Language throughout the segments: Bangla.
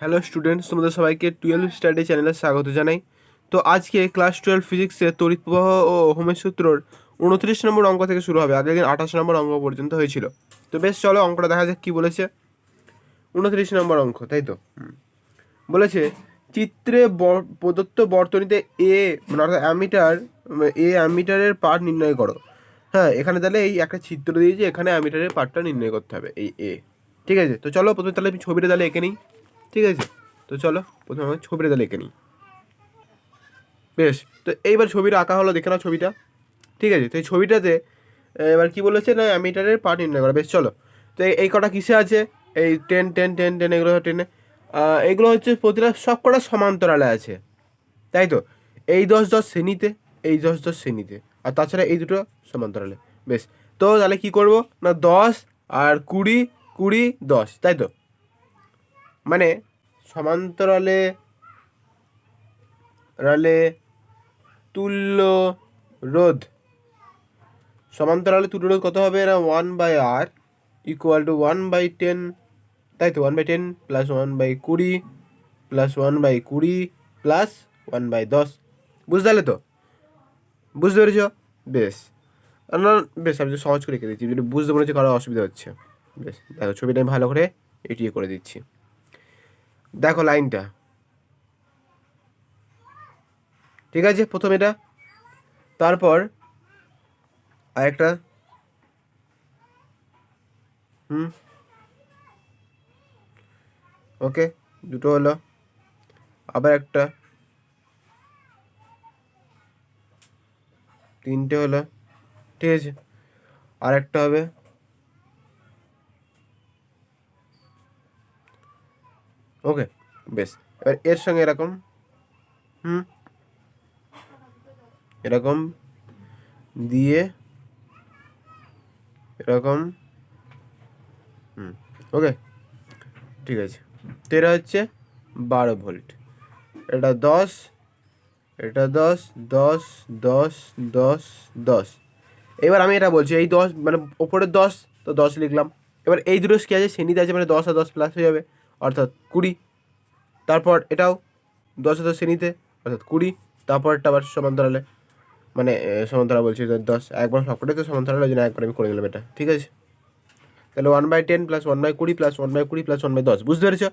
হ্যালো স্টুডেন্টস, তোমাদের সবাইকে 12 স্টাডি চ্যানেলে স্বাগত জানাই। তো আজকে ক্লাস 12 ফিজিক্সের তড়িৎ প্রবাহ ও ওহমের সূত্রর 29 নম্বর অঙ্ক থেকে শুরু হবে। আগের দিন 28 নম্বর অঙ্ক পর্যন্ত হয়েছিল। তো বেশ, চলো অঙ্কটা দেখা যাক কী বলেছে। 29 নম্বর অঙ্ক, তাই তো? বলেছে চিত্রে প্রদত্ত বর্তনীতে এ মানে অর্থাৎ অ্যামিটারের পার্ট নির্ণয় করো। হ্যাঁ, এখানে তাহলে এই একটা চিত্র দিয়েছে, এখানে অ্যামিটারের পার্টটা নির্ণয় করতে হবে, এই এ। ঠিক আছে, তো চলো প্রথমে তাহলে আমি ছবিটা তাহলে এঁকে নিই। ঠিক আছে, তো চলো প্রথমে আমি ছবিটা তাহলে এঁকে নিই। বেশ, তো এইবার ছবিটা আঁকা হলো, দেখে নাও ছবিটা। ঠিক আছে, তো এই ছবিটাতে এবার কি বলেছে না, অ্যামিটারের পার্ট নির্ণয় করা। বেশ, চলো। তো এই কটা কিসে আছে? এই 10 10 10 10 এগুলো 10, এগুলো হচ্ছে প্রতিটা সব কটা সমান্তরালে আছে, তাই তো? এই 10 10 শ্রেণীতে, এই 10 10 শ্রেণীতে, আর তাছাড়া এই দুটো সমান্তরালে। বেশ, তো তাহলে কি করব না, 10 আর 20 20 10, তাই তো? মানে সমান্তরালে তুল্য রোধ, সমান্তরালে তুল্য রোধ কত হবে না, 1/r ইকুয়াল টু 1/10, তাই তো? 1/10 প্লাস 1/20 প্লাস 1/20 প্লাস 1/10। বুঝতে পারলে তো? বুঝতে পেরেছ? বেশ, না বেশ, আমি তো সহজ করে রেখে দিচ্ছি, যদি বুঝতে মনে হচ্ছে কারো অসুবিধা হচ্ছে। বেশ, দেখো ছবিটা আমি ভালো করে এটিয়ে করে দিচ্ছি। দেখো লাইনটা, ঠিক আছে? প্রথম এটা, তারপর আরেকটা, ওকে, দুটো হলো, আবার একটা, তিনটে হলো, ঠিক আছে, আর একটা হবে, ওকে। বেশ, এবার এর সঙ্গে এরকম, এরকম দিয়ে এরকম, ওকে, ঠিক আছে। তো এটা হচ্ছে 12 ভোল্ট, এটা 10, এটা 10 10 10 10 10। এবার আমি এটা বলছি, এই 10 মানে ওপরের 10, তো 10 লিখলাম। এবার এই দুটো কি আছে, শ্রেণীতে আছে, মানে 10 আর 10 প্লাস হয়ে যাবে, অর্থাৎ 20। তারপর এটাও 10 আর 10 শ্রেণীতে, অর্থাৎ 20। তারপরটা আবার সমান্তরালে, মানে সমান্তরাল বলছি, 10 একবার সবকটাই তো সমান্তরাল, ওই জন্য একবার আমি করে নিলাম এটা। ঠিক আছে, তাহলে 1/10 প্লাস 1/20 প্লাস 1/20 প্লাস 1/10, বুঝতে পেরেছ?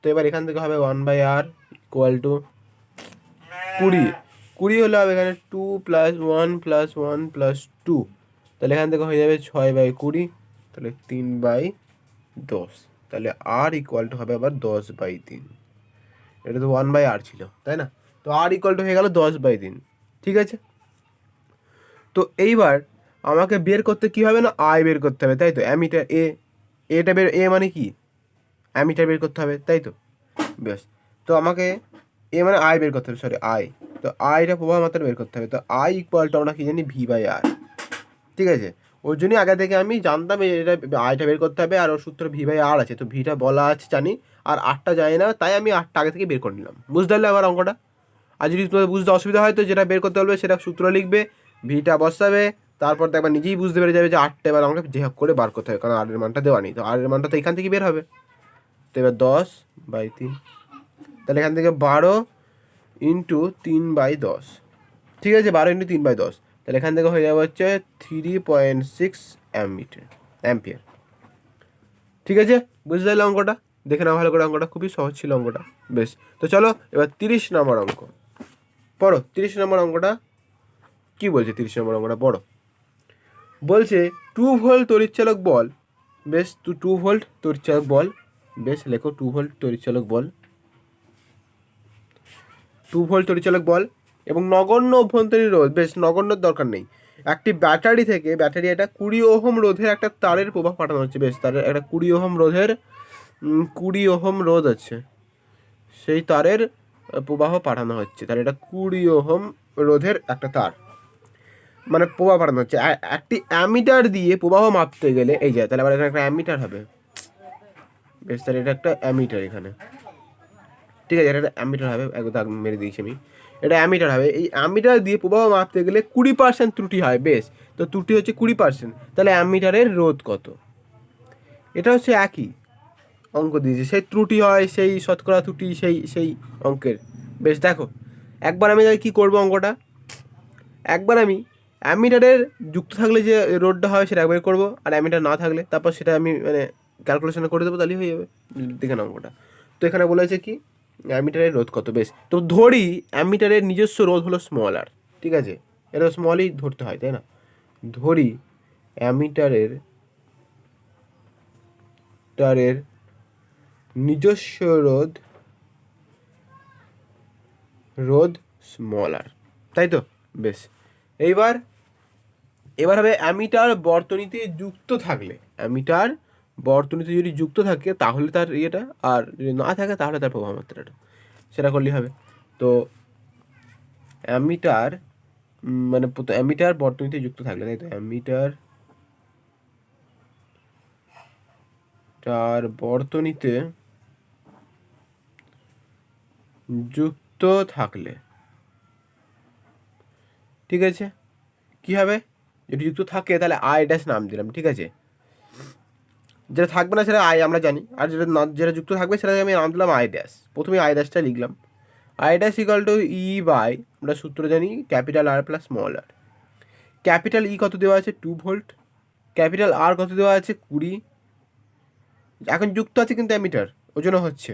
তো এবার এখান থেকে হবে 1/r ইকুয়াল টু 20। 20 হলে হবে এখানে 2 প্লাস 1 প্লাস 1 প্লাস 2, তাহলে এখান থেকে হয়ে যাবে 6/20, তাহলে 3/10। তাহলে আর ইকুয়াল টু হবে আবার 10/3। এটা তো 1/r ছিল, তাই না? তো আর ইকুয়াল টু হয়ে গেল 10/3। ঠিক আছে, তো এইবার আমাকে বের করতে কি হবে না, আই বের করতে হবে, তাই তো? অ্যামিটার এটা বের, মানে কি, অ্যামিটার বের করতে হবে, তাই তো? বেশ, তো আমাকে মানে আই বের করতে হবে, সরি আই। তো আইটা প্রবাহ মাত্রা বের করতে হবে, তো আই ইকুয়াল টু আমরা কি জানি, V/R। ঠিক আছে, ওর জন্যই আগে থেকে আমি জানতাম এটা আইটা বের করতে হবে, আর ওর সূত্র V/R আছে, তো ভিটা বলা আছে জানি, আর আটটা জানি না, তাই আমি আটটা আগে থেকে বের করে নিলাম। বুঝতে পারলে আবার অঙ্কটা? আর যদি তোমাদের বুঝতে অসুবিধা হয়, তো যেটা বের করতে বলবে সেটা সূত্র লিখবে, ভিটা বসাবে, তারপর তো একবার নিজেই বুঝতে পেরে যাবে যে আটটা এবার আমাকে যে হোক করে বার করতে হবে, কারণ আরের মানটা দেওয়া নেই, তো আরের মানটা তো এখান থেকে বের হবে। তো এবার 10/3, তাহলে এখান থেকে 12 ইন্টু 3/10। ঠিক আছে, 12 ইন্টু 3/10, তাহলে এখান থেকে হয়ে যাবে হচ্ছে 3.6 অ্যাম্পিয়ার। ঠিক আছে, বুঝতে পারলে অঙ্কটা? দেখে নাও ভালো করে, অঙ্কটা খুবই সহজ ছিল অঙ্কটা। বেশ, তো চলো এবার 30 নম্বর অঙ্ক পড়ো। 30 নম্বর অঙ্কটা কি বলছে? 30 নম্বর অঙ্কটা পড়ো। বলছে 2 ভোল্ট তড়িৎচালক বল, বেশ, 2 ভোল্ট তড়িৎচালক বল, বেশ লেখো 2 ভোল্ট তড়িৎচালক বল, 2 ভোল্ট তড়িৎচালক বল এবং নগণ্য অভ্যন্তরীণ রোধ, বেশ নগণ্যর দরকার নেই, একটি ব্যাটারি থেকে, ব্যাটারি একটা 20 ওহম রোধের একটা তারের প্রবাহ পাঠানো হচ্ছে। বেশ, তারের একটা 20 ওহম রোধের 20 ওহম রোধ আছে, সেই তারের প্রবাহ পাঠানো হচ্ছে। তাহলে এটা 20 ওহম রোধের একটা তার, মানে প্রবাহ পাঠানো হচ্ছে। একটি অ্যামিটার দিয়ে প্রবাহ মাপতে গেলে, এই যায়, তাহলে আবার এখানে একটা অ্যামিটার হবে। বেশ, তাহলে এটা একটা অ্যামিটার এখানে, ঠিক আছে, এটা একটা অ্যামিটার হবে, একদম মেরে দিয়েছি আমি, এটা অ্যামিটার হবে। এই অ্যামিটার দিয়ে প্রবাহ মাপতে গেলে 20% ত্রুটি হয়। বেশ, তো ত্রুটি হচ্ছে 20%, তাহলে অ্যামিটারের রোধ কত? এটা হচ্ছে একই, অঙ্ক দিয়েছে, সেই ত্রুটি হয়, সেই শতকরা ত্রুটি, সেই অঙ্কের। বেশ দেখো, একবার আমি কী করবো অঙ্কটা, একবার আমি অ্যামিটারের যুক্ত থাকলে যে রোডটা হয় সেটা একবার করবো, আর অ্যামিটার না থাকলে তারপর সেটা আমি মানে ক্যালকুলেশন করে দেবো, তাহলেই হয়ে যাবে। দেখে নাও অঙ্কটা। তো এখানে বলেছে কি অ্যামিটারের রোধ কত। বেশ, তো ধরি অ্যামিটারের নিজস্ব রোধ হলো স্মল আর, ঠিক আছে, এটা স্মলই ধরতে হয় তাই না। ধরি অ্যামিটারের নিজস্ব রোধ স্মল আর, তাই তো। বেশ, এবার হবে অ্যামিটার বর্তনীতে যুক্ত থাকলে, অ্যামিটার বর্তনীতে যদি যুক্ত থাকে তাহলে তার ইয়েটা, আর যদি না থাকে তাহলে তার প্রবাহ মাত্রাটা, সেটা করলেই হবে। তো অ্যামিটার মানে অ্যামিটার বর্তনীতে যুক্ত থাকলে, তাই তো, অ্যামিটার বর্তনীতে যুক্ত থাকলে, ঠিক আছে, কি হবে, যদি যুক্ত থাকে তাহলে আই ড্যাশ নাম দিলাম, ঠিক আছে। যেটা থাকবে না সেটা আই আমরা জানি, আর যেটা যুক্ত থাকবে সেটাকে আমি নাম দিলাম আই ড্যাশ। প্রথমে আই ড্যাশটা লিখলাম, I dash equal to E by, আমরা সূত্র জানি capital R plus small R. Capital E কত দেওয়া আছে 2 ভোল্ট, ক্যাপিটাল আর কত দেওয়া আছে 20, এখন যুক্ত আছে কিন্তু অ্যামিটার, ওই জন্য হচ্ছে।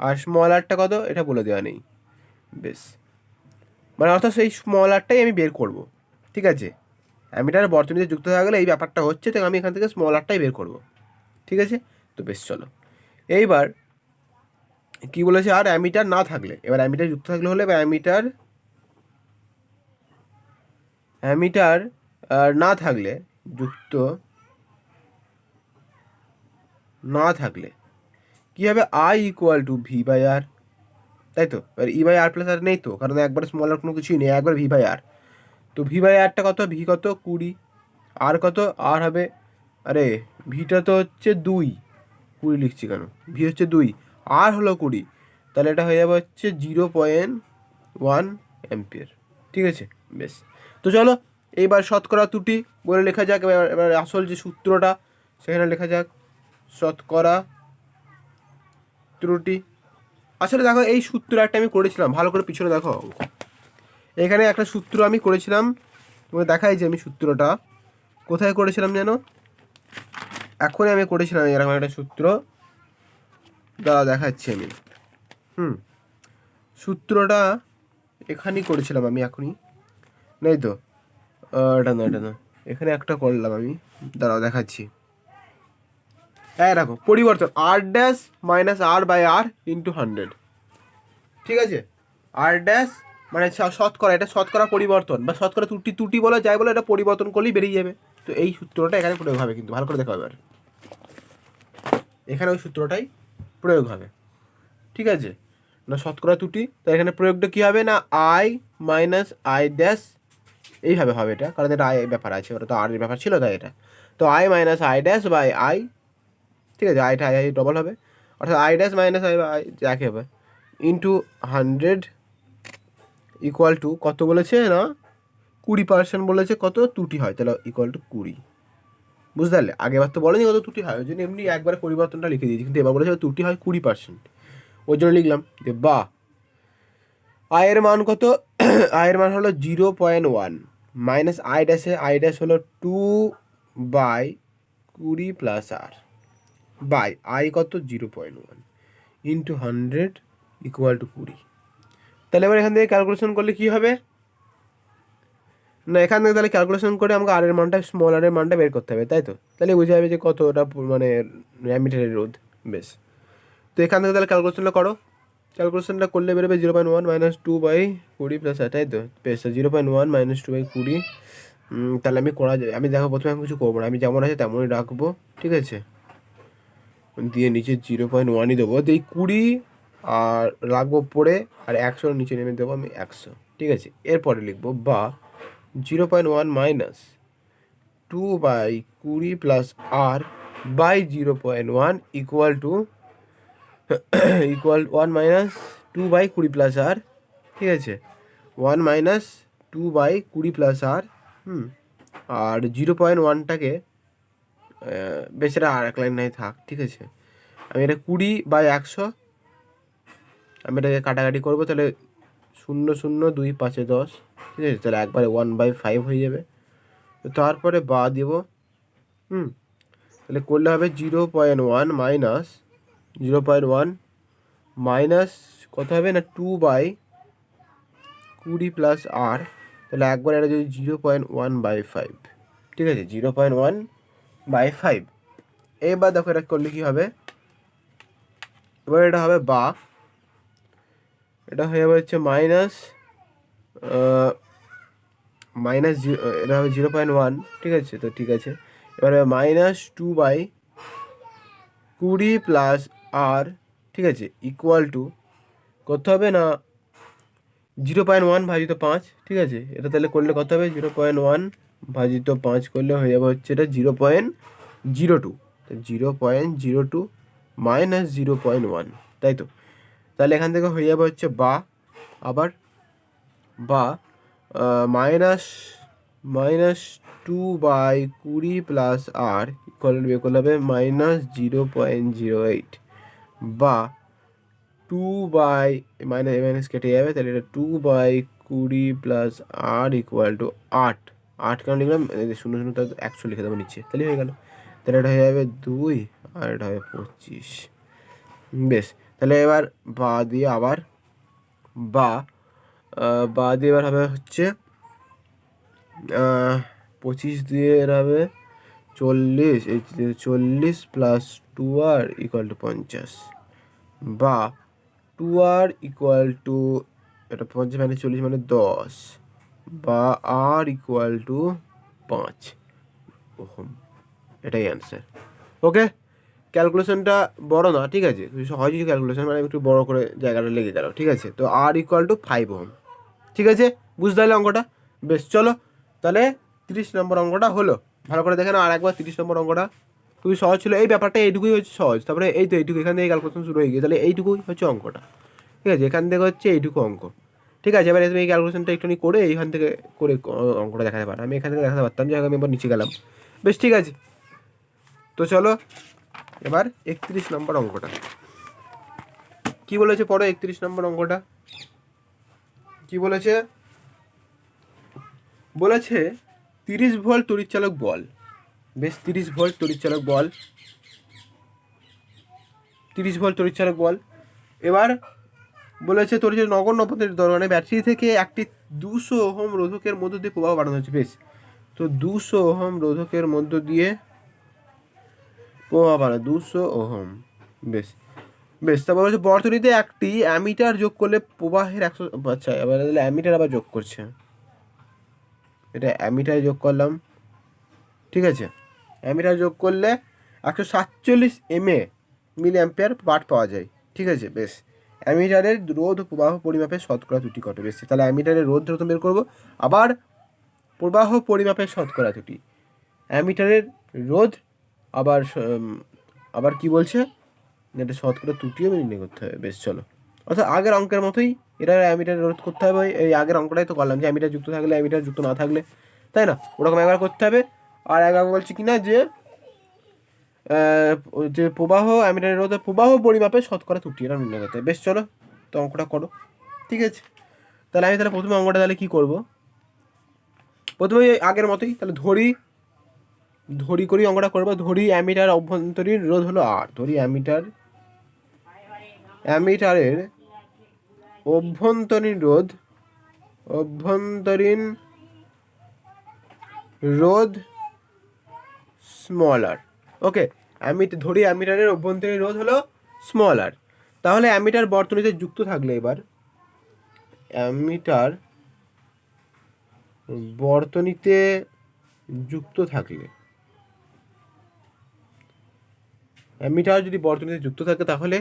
আর স্মল আরটা কত এটা বলে দেওয়া নেই। বেশ, মানে অর্থাৎ সেই স্মল আরটাই আমি বের করব, ঠিক আছে। অ্যামিটার বর্তনীতে যুক্ত হয়ে গেলে এই ব্যাপারটা হচ্ছে, তো আমি এখান থেকে স্মল আরটাই বের করব, ঠিক আছে। তো বেশ, চলো এইবার কি বলেছে, আর অ্যামিটার না থাকলে, এবার অ্যামিটার যুক্ত থাকলে হলে, এবার অ্যামিটার না থাকলে, যুক্ত না থাকলে কী হবে, I equal to V by R, তাই তো। এবার ই বাই আর প্লাস আর নেই তো, কারণ একবার স্মল আর কোনো কিছুই নেই, একবার ভি বাই আর। তো ভি বাই আরটা কত, ভি কত 20, আর কত, আর হবে, আরে ভিটা তো হচ্ছে 2, 20 লিখছি কেন, ভি হচ্ছে 2, আর হলো 20, তাহলে এটা হয়ে যাবে হচ্ছে 0.1 অ্যাম্পিয়ার, ঠিক আছে। বেশ, তো চলো এইবার শতকরা ত্রুটি বলে লেখা যাক। এবার আসল যে সূত্রটা সেখানে লেখা যাক, শতকরা ত্রুটি। আসলে দেখো এই সূত্র একটা আমি করেছিলাম, ভালো করে পিছনে দেখো, এখানে একটা সূত্র আমি করেছিলাম, তোমাকে দেখাই যে আমি সূত্রটা কোথায় করেছিলাম যেন, এখনই আমি করেছিলাম এরকম একটা সূত্র, দাঁড়া দেখাচ্ছি আমি। সূত্রটা এখানেই করেছিলাম আমি, এখনই নেই তো, এটা না, এখানে একটা করলাম আমি, দাঁড়াও দেখাচ্ছি। হ্যাঁ রাখো, পরিবর্তন R dash minus R by R into 100, ঠিক আছে। আর ড্যাশ মানে শতকরা, এটা শতকরা পরিবর্তন বা শতকরা ত্রুটি বলা যায়, বলে এটা পরিবর্তন করলেই বেরিয়ে যাবে। তো এই সূত্রটা এখানে প্রয়োগ হবে, কিন্তু ভালো করে দেখা হবে, আর এখানে ওই সূত্রটাই প্রয়োগ হবে, ঠিক আছে। না শতকরা ত্রুটি, তো এখানে প্রয়োগটা কী হবে না, আই মাইনাস আই ড্যাশ, এইভাবে হবে এটা, কারণ এটা আই ব্যাপার আছে, ওটা তো আর এর ব্যাপার ছিল, তাই এটা। তো I minus I dash by I, ঠিক আছে, আইটা আই ডবল হবে, অর্থাৎ I dash minus I by যাকে হবে ইন্টু 100 ইকুয়াল টু কত বলেছে না, 20% বলেছে কত ত্রুটি হয়, তাহলে ইকুয়াল টু 20, বুঝতে পারলে। আগেবার তো বলেনি কত ত্রুটি হয়, ওই জন্য এমনি একবার পরিবর্তনটা লিখে দিয়েছি, কিন্তু এবার বলেছে ত্রুটি হয় 20%, ওই জন্য লিখলাম যে বা আয়ের মান কত, আয়ের মান হলো 0.1 মাইনাস আই ড্যাশ হলো 2/20 প্লাস আর বাই আই কত 0.1 ইন্টু 100 ইকুয়াল টু 20। তাহলে এবার এখান থেকে ক্যালকুলেশন করলে কী হবে না, এখান থেকে তাহলে ক্যালকুলেশন করে আমাকে আর এর মানটা, স্মল আর এর মানটা বের করতে হবে, তাই তো। তাহলে বোঝা যাবে যে কত ওটা মানে অ্যামিটারের রোধ। বেশ, তো এখান থেকে তাহলে ক্যালকুলেশনটা করো, ক্যালকুলেশনটা করলে বেরোবে 0.1 মাইনাস 2/20 প্লাস আর, তাই তো। বেশ, 0.1 মাইনাস 2/20, তাহলে আমি দেখো প্রথমে আমি কিছু করবো না, আমি যেমন আছে তেমনই রাখবো, ঠিক আছে, দিয়ে নিচে 0.1ই দেবো, তো এই 20 আর রাখবো পড়ে, আর 100 নিচে নেমে দেবো আমি 100, ঠিক আছে। এরপরে লিখবো বা 0.1 minus 2/20 plus R by 0.1 equal to 1 minus 2/20 plus R, ঠিক আছে, 1 মাইনাস 2/20 প্লাস আর, আর 0.1টাকে বেশ, এটা আর এক লাইন নাই থাক, ঠিক আছে, আমি এটা 20/100, আমি এটাকে কাটাকাটি করবো, তাহলে 0 0 2 5 10, ঠিক আছে, তাহলে একবারে 1/5 হয়ে যাবে। তো তারপরে বা দেব, তাহলে করলে হবে 0.1 মাইনাস 0.1 মাইনাস কত হবে না 2/20 প্লাস আর, তাহলে একবার এটা যদি 0.1/5, ঠিক আছে, 0.1/5। এবার দেখো এটা করলে কি হবে, এবার এটা হবে বা, এটা হয়ে যাবে হচ্ছে মাইনাস এটা হবে 0.1, ঠিক আছে, তো ঠিক আছে, এবার মাইনাস 2/20 প্লাস আর, ঠিক আছে, ইকুয়াল টু কত হবে না 0.1/5, ঠিক আছে, এটা তাহলে করলে কত হবে 0.1/5 করলে হয়ে যাবে হচ্ছে এটা 0.02, 0.02 মাইনাস 0.1, তাই তো, তাহলে এখান থেকে হয়ে যাবে হচ্ছে বা, আবার বা মাইনাস 2/20 প্লাস আর ইকুয়াল হবে মাইনাস 0.08, বা 2/, কেটে যাবে, তাহলে এটা 2/20 প্লাস আর ইকুয়াল টু 8 কেন লিখলাম, 0 0 100 লিখে দেবো নিচে, তাহলে হয়ে গেল, তাহলে এটা হয়ে যাবে 2 আর এটা হবে 25। বেশ, তাহলে এবার বা দিয়ে আবার বা দিয়ে এবার হবে হচ্ছে 25 দিয়ে এর হবে 40, এই 40 প্লাস 2r ইকুয়াল টু 50, বা 2r ইকুয়াল টু, এটা 50 মানে 40 মানে 10, বা আর ইকুয়াল টু 5 ওহম, এটাই অ্যান্সার। ওকে, ক্যালকুলেশনটা বড় না, ঠিক আছে, সহজ কিছু ক্যালকুলেশন, মানে একটু বড় করে জায়গাটা লেগে গেল, ঠিক আছে, তো আর ইকুয়াল টু 5 ওহম, ঠিক আছে, বুঝতে পারলে অঙ্কটা। বেশ, চলো তাহলে 30 নম্বর অঙ্কটা হলো, ভালো করে দেখে নাও আর একবার। 30 নম্বর অঙ্কটা খুবই সহজ ছিল, এই ব্যাপারটা এইটুকুই হচ্ছে সহজ, তারপরে এই তো এইটুকু, এখান থেকে ক্যালকুলেশন শুরু হয়ে গিয়ে, তাহলে এইটুকুই হচ্ছে অঙ্কটা, ঠিক আছে, এখান থেকে হচ্ছে এইটুকু অঙ্ক, ঠিক আছে। এবার তুমি এই ক্যালকুলেশনটা একটুখানি করে এইখান থেকে করে অঙ্কটা দেখাতে পারো, আমি এখান থেকে দেখাতে পারতাম, যে আমি এবার নিচে গেলাম। বেশ, ঠিক আছে, তো চলো এবার 31 নম্বর অঙ্কটা কি বলেছে পড়ো। 31 নম্বর অঙ্কটা কি বলেছে, বলেছে 30 ভোল্ট তড়িৎচালক বল। বেশ, 30 ভোল্ট তড়িৎচালক বল, 30 ভোল্ট তড়িৎচালক বল। এবার বলেছে তড়িৎচালক নগণ্য অভ্যন্তরীণ দরকার ব্যাটারি থেকে একটি 200 ওহম রোধকের মধ্য দিয়ে প্রবাহ বাড়ানো হচ্ছে। বেশ, তো 200 ওহম রোধকের মধ্য দিয়ে প্রবাহ বাড়ানো, 200 ওহম। বেশ বেশ, তারপর হচ্ছে বর্তনীতে একটি অ্যামিটার যোগ করলে প্রবাহের 100, আচ্ছা, এবার অ্যামিটার আবার যোগ করছে, এটা অ্যামিটার যোগ করলাম, ঠিক আছে, অ্যামিটার যোগ করলে 147 মিলি অ্যাম্পিয়ার পার্ট পাওয়া যায়, ঠিক আছে। বেশ, অ্যামিটারের রোধ প্রবাহ পরিমাপের শতকরা ত্রুটি কত। বেশ, তাহলে অ্যামিটারের রোধ বের করবো, আবার প্রবাহ পরিমাপের শতকরা ত্রুটি, অ্যামিটারের রোধ, আবার আবার কি বলছে, এটা শতকরা ত্রুটিও নির্ণয় করতে হবে। বেশ, চলো, অর্থাৎ আগের অঙ্কের মতোই এটা অ্যামিটার রোধ করতে হবে, এই আগের অঙ্কটাই তো করলাম, যে অ্যামিটার যুক্ত থাকলে অ্যামিটার যুক্ত না থাকলে, তাই না, ওরকম একবার করতে হবে। আর একবার বলছি কি না যে যে প্রবাহ অ্যামিটারের রোধে প্রবাহ পরিমাপে শতকরা ত্রুটি এটা নির্ণয় করতে হবে। বেশ, চলো তো অঙ্কটা করো, ঠিক আছে। তাহলে আমি প্রথমে অঙ্কটা তাহলে কী করবো, প্রথমে আগের মতোই তাহলে ধরি করি অঙ্কটা করবো। ধরি অ্যামিটার অভ্যন্তরীণ রোধ হলো আর, ধরি অ্যামিটারের অভ্যন্তরীণ রোধ স্মল আর। ওকে, ধরি অ্যামিটারের অভ্যন্তরীণ রোধ হলো স্মল আর। তাহলে অ্যামিটার বর্তনীতে যুক্ত থাকলে, এবার অ্যামিটার বর্তনীতে যুক্ত থাকলে, অ্যামিটার যদি বর্তনীতে যুক্ত থাকে তাহলে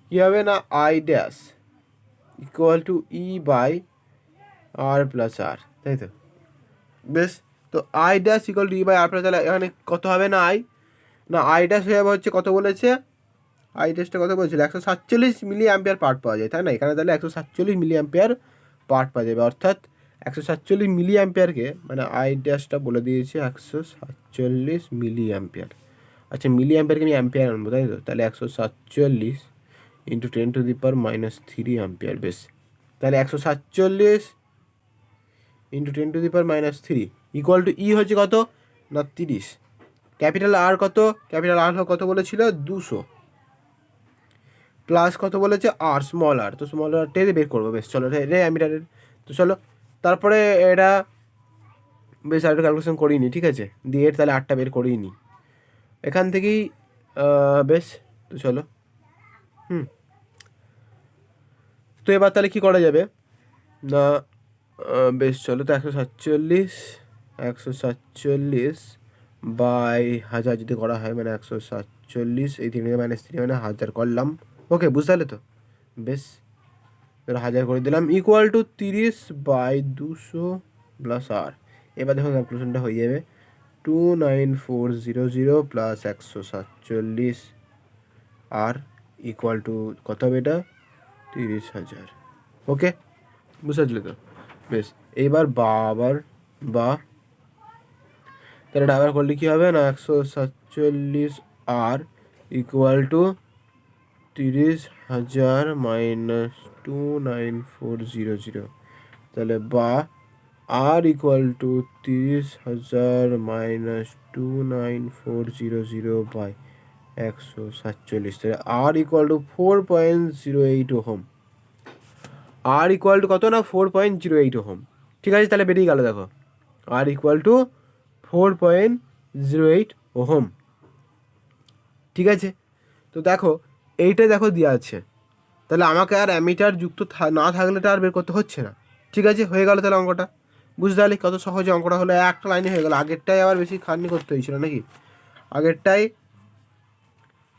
কী হবে না I dash equal to E by R plus R, তাই তো। বেশ, তো I dash equal to E by R plus, তাহলে এখানে কত হবে না আই ড্যাশ হয়ে যাবে হচ্ছে কত বলেছে, আই ড্যাশটা কত বলেছিল 147 মিলি অ্যাম্পিয়ার পার্ট পাওয়া যায়, তাই না, এখানে তাহলে 147 মিলি অ্যাম্পিয়ার পার্ট পাওয়া যাবে, অর্থাৎ 147 মিলি অ্যাম্পিয়ারকে, মানে আই ড্যাশটা বলে দিয়েছে 147 মিলি অ্যাম্পিয়ার, আচ্ছা মিলি অ্যাম্পিয়ারকে আমি অ্যাম্পিয়ার আনবো, তাই তো? তাহলে 147 ইন্টু 10⁻³ অ্যাম্পিয়ার। বেশ, তাহলে 147 ইন্টু 10⁻³ ইকুয়াল টু ই হচ্ছে কত না 30। ক্যাপিটাল আর কত? ক্যাপিটাল আর কত বলেছিল? 200 প্লাস কত বলেছে? আর স্মল আর, তো স্মল আর টেরে বের করবো। বেশ চলো রে অ্যামিটারের, তো চলো তারপরে এটা বেশ আরেকটা ক্যালকুলেশন করিনি, ঠিক আছে? দিয়ে এর তাহলে আটটা বের করিয়ে নিই এখান থেকেই। বেশ, তো চলো তো এবার তাহলে কী করা যাবে না, বেশ চলো, তো 147 বাই 1000 যদি করা হয়, মানে 147 এই 3 - 3 মানে 1000 করলাম। ওকে, বুঝতে পারলে তো? বেশ, এবার 1000 করে দিলাম ইকুয়াল টু 30/200 প্লাস আর। এবার দেখো ক্যালকুলেশনটা হয়ে যাবে 29400 প্লাস 147 আর ইকুয়াল টু কত হবে? এটা 30,000। ওকে, বুঝতে পারছিলে তো? বেশ, এইবার বা তাহলে এটা আবার করলে কী হবে না, 147 আর ইকুয়াল টু 30,000 মাইনাস 29400। তাহলে বা R equal to 30,000 minus 29400 by 147। তাহলে R equal to 4.08 ohm. R equal to কত না 4.08 ওহম। ঠিক আছে, তাহলে বেরিয়ে গেল দেখো, আর ইকুয়াল টু 4.08 ওহম। ঠিক আছে, তো দেখো এইটাই দেখো দেওয়া আছে, তাহলে আমাকে আর অ্যামিটার যুক্ত না থাকলে তো আর বের করতে হচ্ছে না। ঠিক আছে, হয়ে গেল তাহলে অঙ্কটা। বুঝতে পারলে কত সহজে অঙ্কটা হলো, একটা লাইনে হয়ে গেল। আগেরটাই আবার বেশি খাটনি করতে হয়েছিল নাকি? আগেরটাই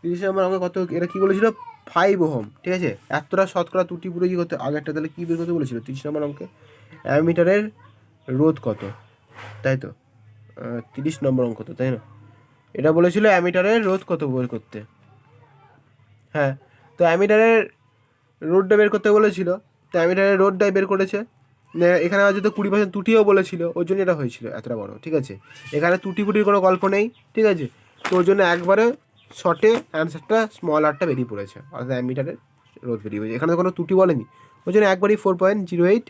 30 নম্বর অঙ্ক কত, এটা কী বলেছিল? 5 ওহম। ঠিক আছে, এতটা শতকরা ত্রুটি পুরো কী করতে, আগেরটা তাহলে কী বের করতে বলেছিল 30 নম্বর অঙ্কে? অ্যামিটারের রোধ কত, তাই তো? 30 নম্বর অঙ্ক তো, তাই না? এটা বলেছিল অ্যামিটারের রোধ কত বের করতে। হ্যাঁ, তো অ্যামিটারের রোডটা বের করতে বলেছিল, তো অ্যামিটারের রোডটাই বের করেছে। এখানে হয়তো 20% ত্রুটিও বলেছিল, ওই জন্য এটা হয়েছিল এতটা বড়। ঠিক আছে, এখানে ত্রুটি ফুটির কোনো গল্প নেই। ঠিক আছে, তো ওই জন্য একবারে শর্টে অ্যান্সারটা স্মল আরটা বেরিয়ে পড়েছে, অর্থাৎ অ্যামিটারের রোধ বেরিয়ে পড়েছে। এখানে কোনো ত্রুটি বলেনি, ওই জন্য একবারই 4.08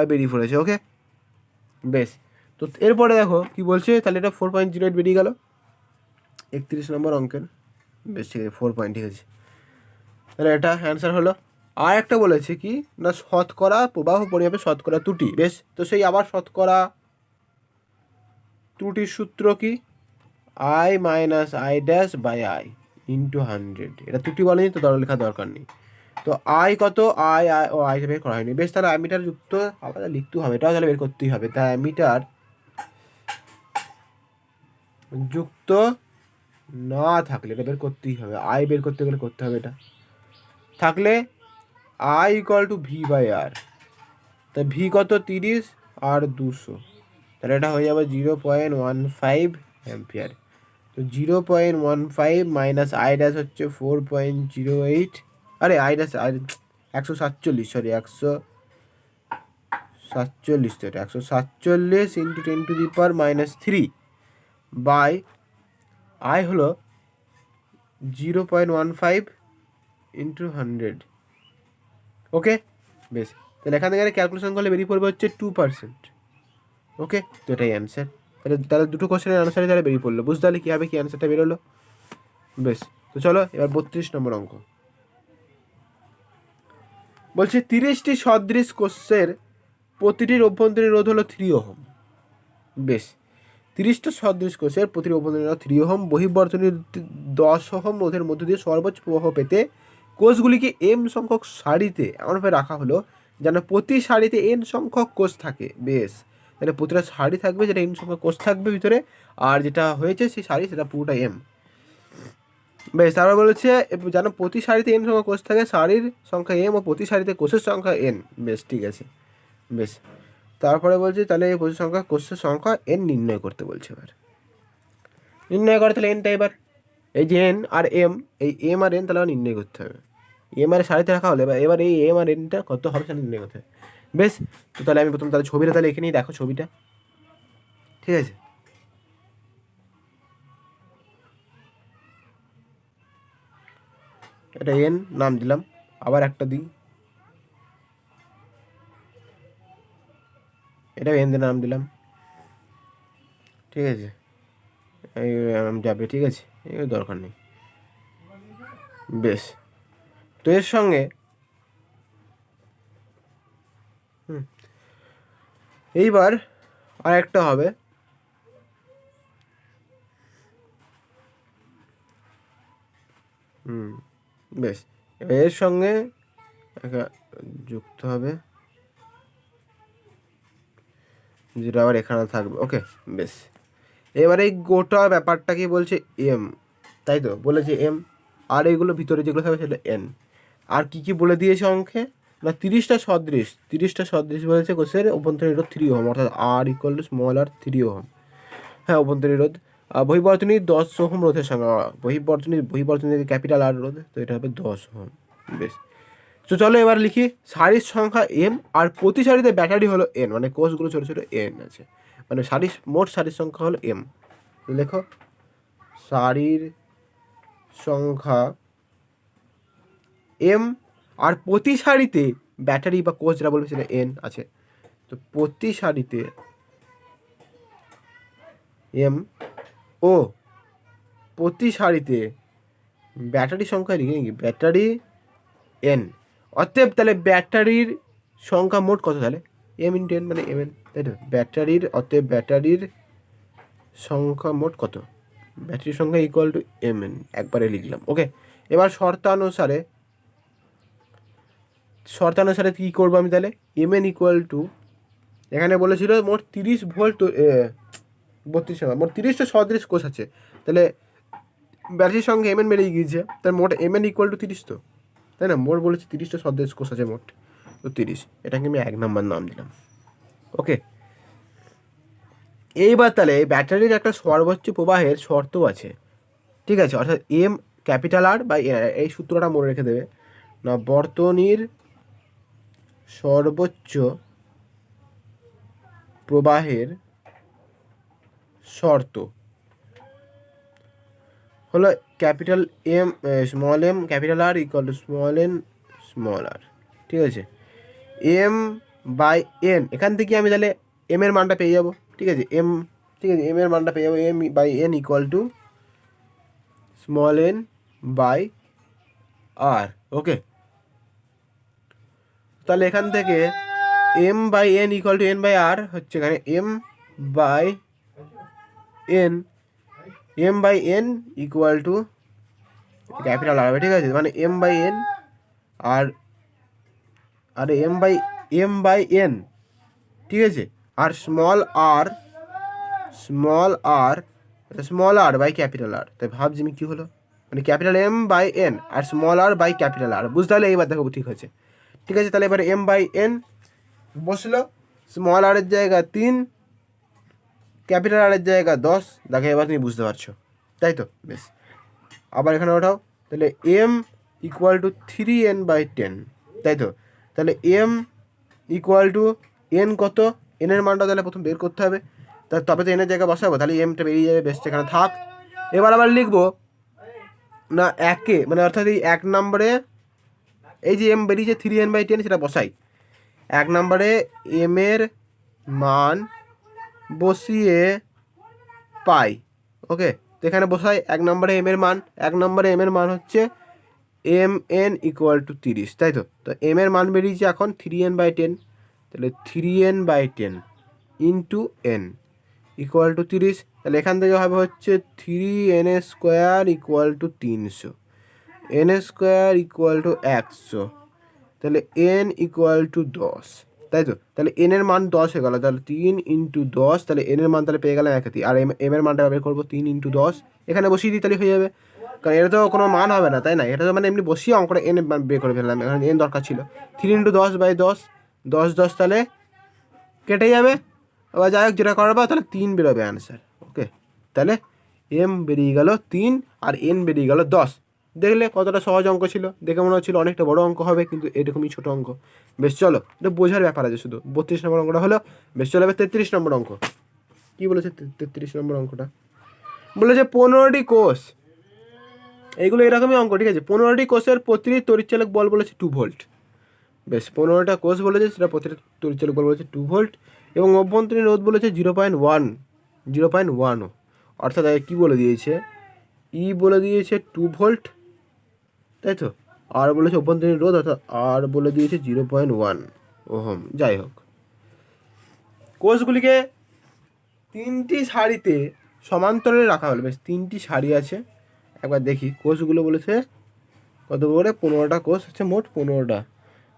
বেরিয়ে পড়েছে। ওকে, বেশ, তো এরপরে দেখো কী বলছে, তাহলে এটা 4.08 বেরিয়ে গেল 31 নম্বর অঙ্কের। বেশ, ঠিক আছে, 4 পয়েন্ট। ঠিক আছে, তাহলে এটা অ্যান্সার হলো। আর একটা বলেছে কি না, শতকরা প্রবাহ পরিমাপে শতকরা ত্রুটি। বেশ, তো সেই আবার শতকরা ত্রুটির সূত্র কি? I minus I dash by I into 100। এটা ত্রুটি বলেনি তো, লেখা দরকার নেই। তো আই কত? আই বের করা হয়নি। বেশ, তাহলে অ্যামিটার যুক্ত আলাদা লিখতে হবে, এটাও তাহলে বের করতেই হবে। তাই অ্যামিটার যুক্ত না থাকলে এটা বের করতেই হবে। আই বের করতে গেলে করতে হবে এটা, থাকলে I equal to V by R. তা ভি কত? 30 আর 200, তাহলে এটা হয়ে যাবে 0.15 অ্যাম্পিয়ার। তো 0.15 মাইনাস আই ড্যাশ হচ্ছে 4.08, আরে আই ড্যাশ 147, সরি 147, তো এটা 147 ইন্টু 10⁻³ বাই আই হলো 0.15 ইন্টু 100। ওকে, বেশ, তাহলে এখান থেকে ক্যালকুলেশন করলে বেরিয়ে পড়বে হচ্ছে 2%। ওকে, তো এটাই অ্যান্সার। তাহলে দুটো কোশ্চেনের অ্যান্সারই তাহলে বেরিয়ে পড়লো। বুঝতে পারলে কীভাবে কী অ্যান্সারটা বেরোলো। বেশ, তো চলো এবার 32 নম্বর অঙ্ক বলছে 30টি সদৃশ কোষের প্রতিটির অভ্যন্তরীণ রোধ হলো 3 ওহম। বেশ, 30টা সদৃশ কোষের প্রতিটি অভ্যন্তরীণ রোধ 3 ওহম। বহির্বর্তনী 10 ওহম রোধের মধ্য দিয়ে সর্বোচ্চ প্রবাহ পেতে কোষগুলিকে এম সংখ্যক সারিতে এমনভাবে রাখা হলো যেন প্রতি সারিতে এন সংখ্যক কোষ থাকে। বেশ, তাহলে প্রতিটা সারি থাকবে, যেটা এন সংখ্যক কোষ থাকবে ভিতরে, আর যেটা হয়েছে সেই সারি সেটা পুরোটা এম। বেশ, তারপর বলেছে যেন প্রতি সারিতে এন সংখ্যক কোষ থাকে, সারির সংখ্যা এম ও প্রতি সারিতে কোষের সংখ্যা এন। বেশ, ঠিক আছে। বেশ, তারপরে বলছে তাহলে এই কোষের সংখ্যা কোষের সংখ্যা এন নির্ণয় করতে বলছে। এবার নির্ণয় করে তাহলে এনটা, এবার এই যে এন আর এম, এই এম আর এন তাহলে নির্ণয় করতে হবে। এম আর সারিতে রাখা হলে এবার এই এম আর এনটা কত হবে সেটা নির্ণয় করতে হবে। বেশ, তো তাহলে আমি প্রথম তাহলে ছবিটা তাহলে এখানেই দেখো ছবিটা। ঠিক আছে, এটা এন নাম দিলাম, আবার একটা দিই, এটা এন দিয়ে নাম দিলাম, ঠিক আছে, এই যাবে, ঠিক আছে, এই দরকার নেই। বেশ, তো এর সঙ্গে এইবার আর একটা হবে, বেশ, এর সঙ্গে যুক্ত হবে যেটা আবার এখানে থাকবে। ওকে, বেশ, এবার এই গোটা ব্যাপারটা কি বলছে এম, তাই তো বলেছে এম, আর এইগুলো ভিতরে যেগুলো থাকবে সেটা এন। আর কি কি বলে দিয়েছে অঙ্কে, না 30টা সদৃশ বলেছে কোষের অভ্যন্তরীণ রোধ 3 ওহম, অর্থাৎ R equal to small R 3 ohm. হ্যাঁ, অভ্যন্তরীণ রোধ। বহির্বর্তনী 10 ওহম রোধের সঙ্গে, বহির্বর্তনী ক্যাপিটাল আর রোধ, তো এটা হবে 10 ওহম। বেশ, তো চলো এবার লিখি সারির সংখ্যা এম আর প্রতি সারিতে ব্যাটারি হলো এন, মানে কোষগুলো ছোটো ছোটো এন আছে, মানে মোট সারির সংখ্যা হলো এম। লেখো সারির সংখ্যা এম আর প্রতি সারিতে ব্যাটারি বা কোষ যেটা বলবে সেটা এন আছে। তো প্রতি সারিতে এম ও প্রতি সারিতে ব্যাটারি সংখ্যা লিখে নাকি ব্যাটারি এন, অতএব তাহলে ব্যাটারির সংখ্যা মোট কত, তাহলে এম ইন্টু এন মানে এম এন, তাই তো, অতএব ব্যাটারির সংখ্যা মোট কত, ব্যাটারির সংখ্যা ইকুয়াল টু এম এন, একবারে লিখলাম। ওকে, এবার শর্তানুসারে কী করবো আমি, তাহলে এম এন ইকুয়াল টু, এখানে বলেছিল মোট 30 ভোল্ট 32 মোট 30টা সদৃশ কোষ আছে, তাহলে ব্যাটারির সঙ্গে এম এন বেরিয়ে গিয়েছে, তাহলে মোট এম এন ইকুয়াল টু 30 তো, তাই না, মোট বলেছে 30টা সদৃশ কোষ আছে মোট, তো 30, এটাকে আমি 1 নম্বর নাম দিলাম। ওকে, এইবার তাহলে ব্যাটারির একটা সর্বোচ্চ প্রবাহের শর্ত আছে, ঠিক আছে, অর্থাৎ M capital R by N, এই সূত্রটা মনে রেখে দেবে না, বর্তনীর সর্বোচ্চ প্রবাহের শর্ত হলো capital M small M capital R equal to small N small R, ঠিক আছে, এম বাই এন, এখান থেকে আমি তাহলে এম এর মানটা পেয়ে যাবো, ঠিক আছে, এম এর মানটা পেয়ে যাবো, M by N equal to small N by R. Okay, তাহলে এখান থেকে M by N equal to N by R হচ্ছে এখানে M by N equal to capital R হবে, ঠিক আছে, মানে এম বাই এন আর এম বাই এন, ঠিক আছে, আর small R by capital R, তাই ভাবছি আমি কী হলো, মানে ক্যাপিটাল এম বাই এন আর small R by capital R, বুঝতে পারলে, এইবার দেখো ঠিক আছে, ঠিক আছে, তাহলে এবারে এম বাই এন বসলো, স্মল আরের জায়গা 3, ক্যাপিটাল আরের জায়গা 10, দেখো এবার তুমি বুঝতে পারছো, তাই তো, বেশ, আবার এখানে ওঠাও, তাহলে এম ইকুয়াল টু 3n/10, তাই তো, তাহলে এম ইকুয়াল টু এন কত, এনের মানটা তাহলে প্রথম বের করতে হবে, তবে তো এনের জায়গায় বসাবো, তাহলে এমটা বেরিয়ে যাবে, বেশ, এখানে থাক। এবার আবার লিখবো না একে, মানে অর্থাৎ এই 1 নম্বরে এই যে এম বেরিয়েছে 3n/10 সেটা বসাই, 1 নম্বরে এম এর মান বসিয়ে পাই। ওকে, তো এখানে বসাই 1 নম্বরে এম এর মান হচ্ছে এম এন ইকুয়াল টু 30, তাই তো, তো এম এর মান বেরিয়েছে এখন 3n/10, তাহলে 3n/10 into N equal two 30, তাহলে এখান থেকে হবে হচ্ছে 3n² equal to 300, n² equal to 100, তাহলে n ইকুয়াল টু 10, তাই তো, তাহলে n এর মান 10 হয়ে গেল, তাহলে 3 ইন্টু 10, তাহলে n এর মান তাহলে পেয়ে গেলাম 1, আর এম এর মানটা বের করবো 3 ইন্টু 10, এখানে বসিয়ে দিই তাহলে হয়ে যাবে, কারণ এটা তো কোনো মান হবে না, তাই না, এটা তো মানে এমনি বসিয়ে অঙ্কটা এন বের করে ফেললাম, এখানে এন দরকার ছিল, 3 ইন্টু 10/10, 10 তাহলে কেটে যাবে, আবার যাই হোক যেটা করবা তাহলে 3 বেরোবে অ্যান্সার। ওকে, তাহলে এম বেরিয়ে গেল 3 আর এন বেরিয়ে গেল 10, দেখলে কতটা সহজ অঙ্ক ছিল, দেখে মনে হচ্ছিল অনেকটা বড় অঙ্ক হবে, কিন্তু এরকমই ছোটো অঙ্ক। বেশ, চলো, এটা বোঝার ব্যাপার আছে শুধু। 32 নম্বর অঙ্কটা হলো। বেশ, চলো এবার 33 নম্বর অঙ্ক। কী বলেছে 33 নম্বর অঙ্কটা? বলেছে 15টি কোষ এইগুলো এরকমই অঙ্ক, ঠিক আছে। 15টি কোষের প্রতিটি তড়িৎচালক বল বলেছে 2 ভোল্ট। বেশ, 15টা কোষ বলেছে, সেটা প্রতিটি তড়িৎচালক বল বলেছে 2 ভোল্ট, এবং অভ্যন্তরীণ রোধ বলেছে 0.1, অর্থাৎ কী বলে দিয়েছে, ই বলে দিয়েছে 2 ভোল্ট, তাই তো, আর বলেছে অভ্যন্তরীণ রোধ, অর্থাৎ আর বলে দিয়েছে 0.1 ওহম। যাই হোক, কোষগুলিকে 3টি সারিতে সমান্তরালে রাখা হলো। বেশ, 3টি সারি আছে, একবার দেখি কোষগুলো বলেছে কত করে, 15টা কোষ হচ্ছে মোট 15টা।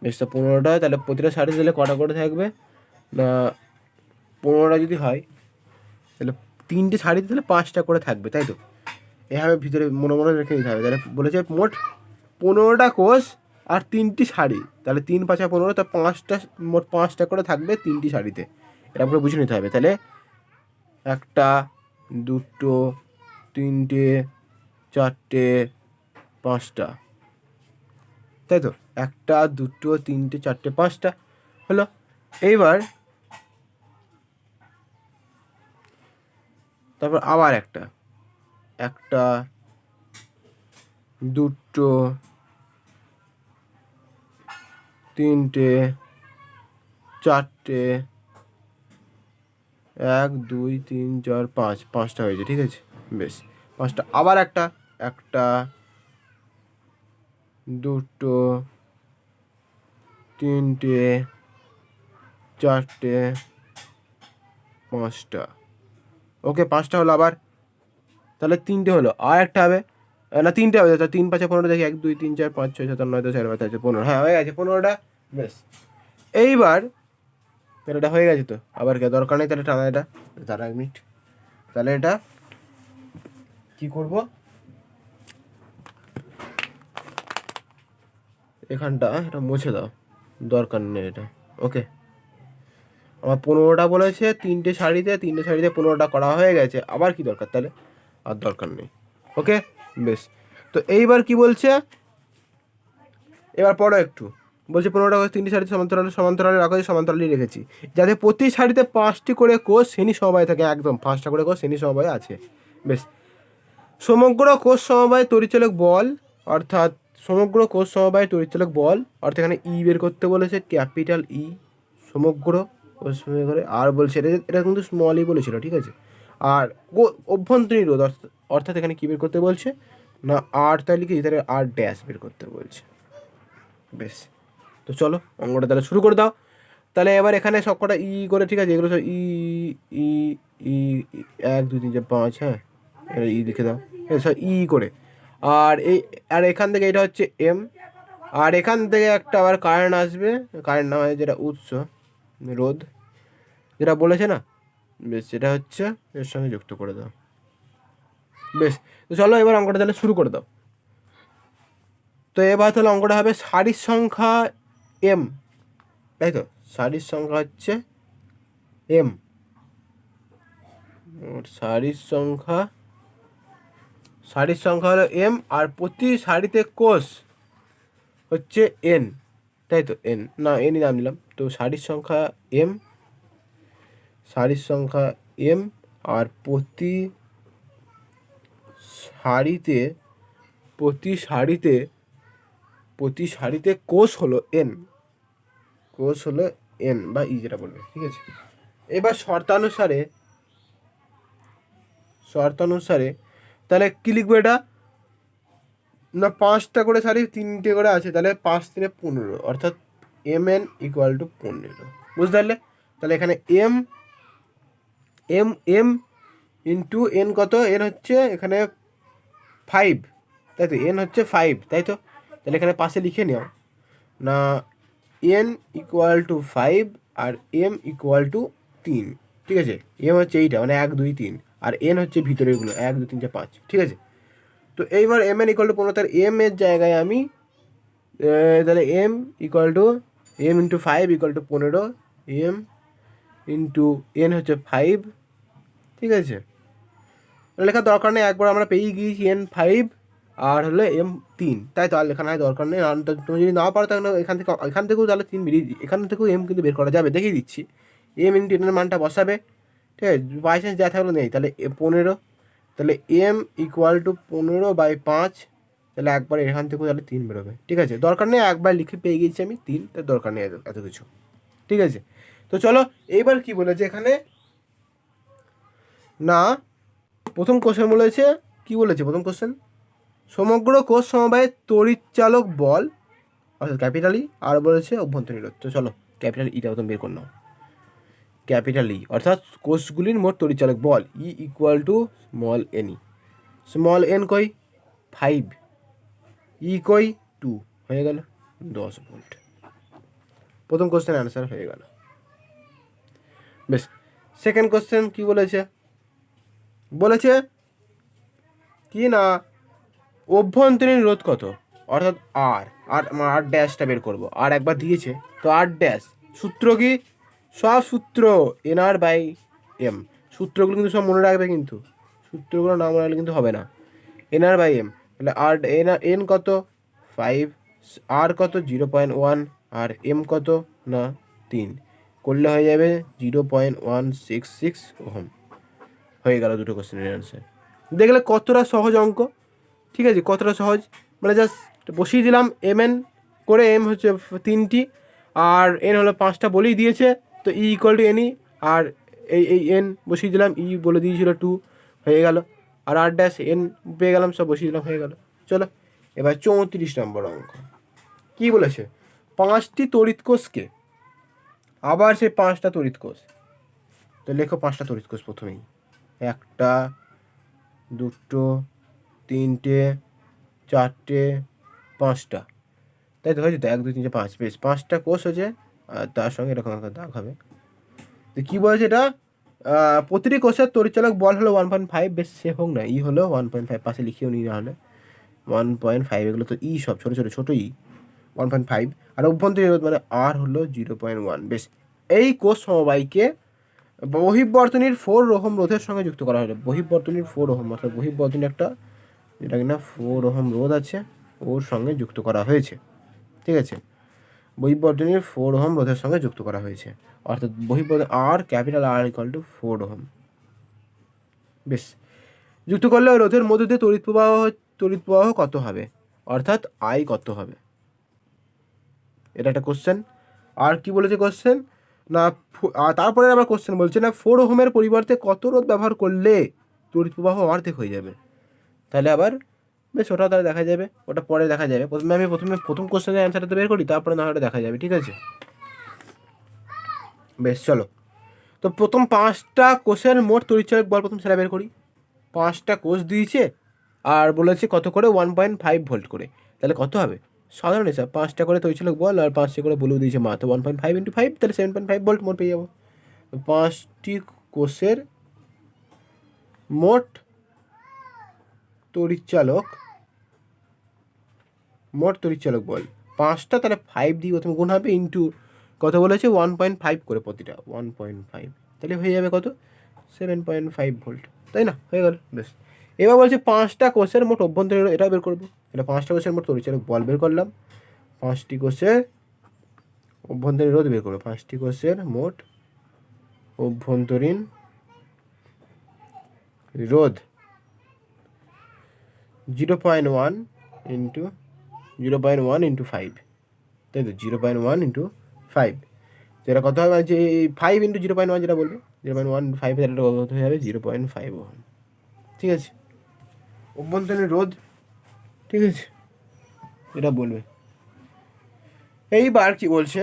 বেশ, তো 15টা, তাহলে প্রতিটা সারি দিলে কটা করে থাকবে না, 15টা যদি হয় তাহলে 3টে সারিতে তাহলে 5টা করে থাকবে, তাই তো। এভাবে ভিতরে মনে মনে রেখে নিতে হবে। তাহলে বলেছে মোট 15টা কোষ আর 3টি সারি, তাহলে 3 5 15, তা 5টা, মোট 5টা করে থাকবে 3টি সারিতে। এটা পুরো বুঝে নিতে হবে। তাহলে 1টা 2টো 3টে 4টে 5টা, তাই তো, 1টা 2টো 3টে 4টে 5টা হলো। এইবার তারপর আবার 1টা 2টো 3টে 4টে 1 2 3 4 5, 5টা হয়েছে, ঠিক আছে। বেশ, 5টা, আবার 1টা 2টো 3টে 4টে 5টা, ওকে, 5টা হলো। আবার তাহলে 3টে হলো, আর 1টা হবে না, 3টে হবে, তাহলে 3 5 15, দেখি 1 2 3 4 5 6 7 8 9 10 11 12 13 15, হ্যাঁ হয়ে গেছে 15টা। বেশ, এইবার তাহলে এটা হয়ে গেছে তো, আবার কে দরকার নেই তাহলে টানা, এটা দাঁড়া 1 মিনিট। তাহলে এটা কি করব, এখানটা এটা মুছে দাও, দরকার নেই এটা, ওকে। আমার 15টা বলেছে 3টে সারিতে 15টা করা হয়ে গেছে, আবার কি দরকার তাহলে, আর দরকার নেই, ওকে। বেশ, তো এইবার কি বলছে, এবার পড়ো একটু। বলছে 15টা কোষ 3টি সারিতে সমান্তরালে রাখা হয়েছে, সমান্তরালেই রেখেছি, যাতে প্রতি সারিতে 5টি করে কোষ শ্রেণী সমবায় থাকে, একদম 5টা করে কোষ শ্রেণী সমবায় আছে। বেশ, সমগ্র কোষ সমবায় তড়িৎচালক বল, অর্থাৎ সমগ্র কোষ সমবায় তড়িৎচালক বল, অর্থাৎ এখানে ই বের করতে বলেছে, ক্যাপিটাল ই, সমগ্র কোষ সমবায় করে, আর বলছে এটা কিন্তু স্মল ই বলেছিল, ঠিক আছে। আর অভ্যন্তরীণ রোধ, অর্থাৎ এখানে কী বের করতে বলছে না, আর তাই লিখে তাহলে আর ড্যাশ বের করতে বলছে। বেশ, তো চলো অঙ্কটা তাহলে শুরু করে দাও। তাহলে এবার এখানে সব কটা ই করে, ঠিক আছে, এগুলো সব ই ই ই 1 2 3 4 5, হ্যাঁ, এটা ই লিখে দাও, সব ই করে। আর এখান থেকে এটা হচ্ছে এম, আর এখান থেকে একটা আবার কারেন্ট আসবে, কারেন্ট না হয় যেটা উৎস রোধ যেটা বলেছে না, বেশ, সেটা হচ্ছে এর সঙ্গে যুক্ত করে দাও। বেশ, তো চলো এবার অঙ্কটা তাহলে শুরু করে দাও। তো এবার তাহলে অঙ্কটা হবে সারির সংখ্যা এম, তাই তো, সারির সংখ্যা হচ্ছে এম, সারির সংখ্যা হলো এম, আর প্রতি সারিতে কোষ হচ্ছে এন, তাই তো, এন না এনই নাম নিলাম, তো সারির সংখ্যা এম, আর প্রতি সারিতে কোষ হলো এন, বা ই যেটা বলবে, ঠিক আছে। এবার শর্তানুসারে তাহলে কি লিখবো এটা না, 5টা করে সারি 3টে করে আছে, তাহলে 5 3 15, অর্থাৎ এম এন ইকুয়াল টু 15, বুঝতে পারলে। তাহলে এখানে M M M into N কত, এন হচ্ছে এখানে 5, তাই তো, এন হচ্ছে 5, তাই তো। তাহলে এখানে পাশে লিখে নাও না, এন ইকুয়াল টু 5 আর এম ইকুয়াল টু 3, ঠিক আছে। এম হচ্ছে এইটা, মানে 1 2 3, আর এন হচ্ছে ভিতরেগুলো 1 2 3 4 5, ঠিক আছে। তো এইবার এম এন ইকুয়াল টু 15, তার এম এর জায়গায় আমি তাহলে M equal to M into 5 equal to 15, M into N হচ্ছে 5, ঠিক আছে। লেখার দরকার নেই, একবার আমরা পেয়ে গিয়েছি এন 5 আর হলো এম 3, তাই তো, আর লেখা নাই, দরকার নেই। আর তুমি যদি না পারো তাহলে এখান থেকেও তাহলে 3 বেরিয়ে, এখান থেকেও এম কিন্তু বের করা যাবে, দেখিয়ে দিচ্ছি। এম ইন্টু এনের মানটা বসাবে, ঠিক আছে, বাই চান্স যা থাকলো নেই, তাহলে 15, তাহলে এম ইকুয়াল টু 15/5, তাহলে একবার এখান থেকে তাহলে 3 বেরোবে। ঠিক আছে, দরকার নেই, একবার লিখে পেয়ে গেছি আমি 3, তার দরকার নেই এত কিছু। ঠিক আছে, তো চলো এইবার কি বলেছে এখানে না, প্রথম কোশ্চেন বলেছে, কি বলেছে প্রথম কোশ্চেন, সমগ্র কোষ সমবায়ে তড়িৎচালক বল অর্থাৎ ক্যাপিটাল ই, আর বলেছে অভ্যন্তরীণ রোধ। তো চলো ক্যাপিটাল ইটা প্রথম বের করে নাও। ক্যাপিটাল ই অর্থাৎ কোষগুলির মোট তড়িৎচালক বল E equal to small N E. Small N কই 5, ই কই 2, হয়ে গেল 10 ভোল্ট। প্রথম কোশ্চেন অ্যান্সার হয়ে গেল। বেশ, সেকেন্ড কোশ্চেন কি বলেছে, বলেছে কি না অভ্যন্তরীণ রোধ কত, অর্থাৎ আর আর আর ড্যাশটা বের করবো, আর একবার দিয়েছে তো আর ড্যাশ, সূত্র কি, সব সূত্র এন আর বাই এম, সূত্রগুলো কিন্তু সব মনে রাখবে, কিন্তু সূত্রগুলো না মনে রাখলে কিন্তু হবে না। এন আর বাই এম, তাহলে আর এন কত 5, আর কত 0.1, আর এম কত না 3, করলে হয়ে যাবে 0.166 ওহম। হয়ে গেল দুটো কোশ্চেনের অ্যান্সার। দেখলে কতটা সহজ অঙ্ক, ঠিক আছে, কতটা সহজ, মানে জাস্ট বসিয়ে দিলাম এম এন করে, এম হচ্ছে 3টি আর এন হলো 5টা বলেই দিয়েছে, তো E equal to N E, আর এই এন বসিয়ে দিলাম, ই বলে দিয়েছিল 2, হয়ে গেল, আর আর ড্যাশ এন পেয়ে গেলাম, সব বসিয়ে দিলাম, হয়ে গেল। চলো এবার 34 নম্বর অঙ্ক কি বলেছে, 5টি তড়িৎ কোষকে, আবার সে 5টা তড়িৎ কোষ, তো লেখো 5টা তড়িৎ কোষ প্রথমেই, 1টা 2টো 3টে 4টে 5টা, তাই তো হয়েছে তো, 1 2 3 4 5, বেশ 5টা কোষ হয়েছে, আর তার সঙ্গে এরকম একটা দাগ হবে। তো কী বলেছে এটা, প্রতিটি কোষের তড়িৎচালক বল হলো 1.5, বেশ সে হোক না, ই হলো 1.5, পাশে লিখিয়েও নিই, না হলে 1.5, এগুলো তো ই সব ছোটো ই 1.5, আর অভ্যন্তরীণ রোধ মানে আর হলো 0.1। বেশ, এই কোষ সমবায়কে বহিঃবর্তনীর 4 ওহম রোধের সঙ্গে যুক্ত করা হলো। বহিঃবর্তনীর 4 ওহম অর্থাৎ বহিঃবর্তনীর একটা যেটা কিনা 4 ওহম রোধ আছে, ওর সঙ্গে যুক্ত করা হয়েছে। ঠিক আছে, বহিঃবর্তনীর 4 ওহম রোধের সঙ্গে যুক্ত করা হয়েছে, অর্থাৎ বহিঃবর্তনী R capital R equal to 4 ohm. বেশ, যুক্ত করলে ওই রোধের মধ্যে দিয়ে তড়িৎ প্রবাহ কত হবে, অর্থাৎ আই কত হবে, এটা একটা কোশ্চেন। আর কি বলেছে কোশ্চেন না, তারপরে আবার কোশ্চেন বলছে না 4 ওহমের পরিবর্তে কত রোধ ব্যবহার করলে তড়িৎ প্রবাহ অর্ধেক হয়ে যাবে, তাহলে আবার বেশ ওটা তাহলে দেখা যাবে, ওটা পরে দেখা যাবে। প্রথম কোশ্চেনের অ্যান্সারটা তো বের করি, তারপরে না ওটা দেখা যাবে। ঠিক আছে, বেশ চলো, তো প্রথম 5টা কোষের মোট তড়িৎচালক বল প্রথম সেটা বের করি। 5টা কোষ দিয়েছে আর বলেছে কত করে 1.5 ভোল্ট করে, তাহলে কত হবে, সাধারণ হিসাব, 5টা করে তড়িৎচালক বল আর 5টা করে বলেও দিয়েছে মা, তো 1.5 × 5, তাহলে 7.5 ভোল্ট মোট পেয়ে যাবো। 5টি কোষের মোট তড়িৎচালক বল 5টা, তাহলে 5 দিয়ে প্রথমে গুণ হবে, ইন্টু কত বলেছে 1.5 করে প্রতিটা 1.5, তাহলে হয়ে যাবে কত 7.5 ভোল্ট, তাই না, হয়ে গেল। বেশ, এবার বলছে 5টা কোষের মোট অভ্যন্তরীণ, এটা বের করবো, এটা 5টা কোষের মোট তড়িৎচালক বল বের করলাম, 5টি কোষের অভ্যন্তরীণ রোধ বের করবো, 5টি কোষের মোট অভ্যন্তরীণ রোধ 0.1 ইন্টু 5, তাই তো 0.1 ইন্টু 5, যেটা কত হবে যে 5 ইন্টু 0.1 যেটা বলবে 0.15, এটা কত হয়ে যাবে 0.5 ওহম। ঠিক আছে, অভ্যন্তরীণ রোধ, ঠিক আছে, এটা বলবে। এইবার কি বলছে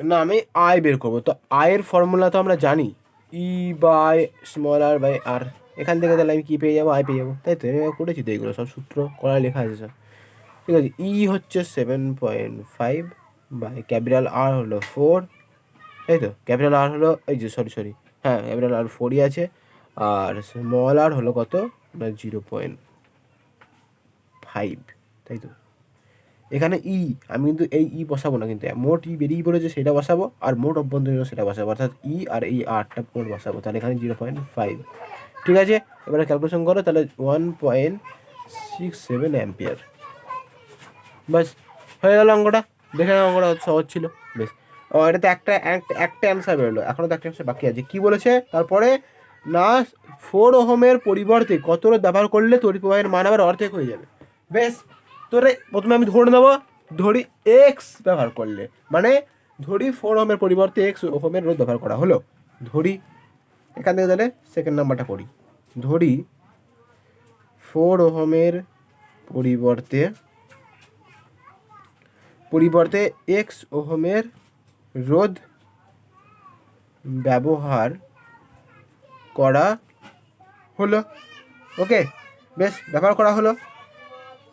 না, আমি আয় বের করবো, তো আয়ের ফর্মুলা তো আমরা জানি, E by small R by আর, এখান থেকে তাহলে আমি কী পেয়ে যাবো, আয় পেয়ে যাবো, তাই তো আমি করেছি তো, এগুলো সব সূত্র করা লেখা আছে সব। ঠিক আছে, ই হচ্ছে 7.5 বাই ক্যাপিটাল আর হলো 4, তাই তো, ক্যাপিটাল আর হলো এই যে সরি হ্যাঁ ক্যাপিটাল আর 4ই আছে, আর স্মল আর হলো কত না 0.5, তাই তো। এখানে ই আমি কিন্তু এই ই বসাবো না, কিন্তু মোট ই বেরিয়ে পড়েছে সেটা বসাবো, আর মোট অভ্যন্তরীণ সেটা বসাবো, অর্থাৎ ই আর এই আরটা মোট বসাবো, তাহলে এখানে 0.5। ঠিক আছে, এবারে ক্যালকুলেশন করো, তাহলে 1.67 অ্যাম্পিয়ার। বাস হয়ে গেল অঙ্কটা, দেখে নাও অঙ্কটা সহজ ছিল। বেশ, ও এটাতে একটা অ্যান্সার বেরোলো, এখনও তো একটা অ্যান্সার বাকি আছে। কী বলেছে তারপরে না 4 ওহমের পরিবর্তে কত রোধ ব্যবহার করলে তড়িৎ প্রবাহের মান আবার অর্ধেক হয়ে যাবে, বেশ, তোরে প্রথমে আমি ধরে নেবো, ধরি এক্স ব্যবহার করলে, মানে ধরি 4 ওহমের পরিবর্তে এক্স ওহমের রোধ ব্যবহার করা হলো। ধরি এখান থেকে তাহলে সেকেন্ড নাম্বারটা করি। ধরি 4 ওহমের পরিবর্তে এক্স ওহমের রোধ ব্যবহার করা হলো। ওকে, বেশ, ব্যবহার করা হলো।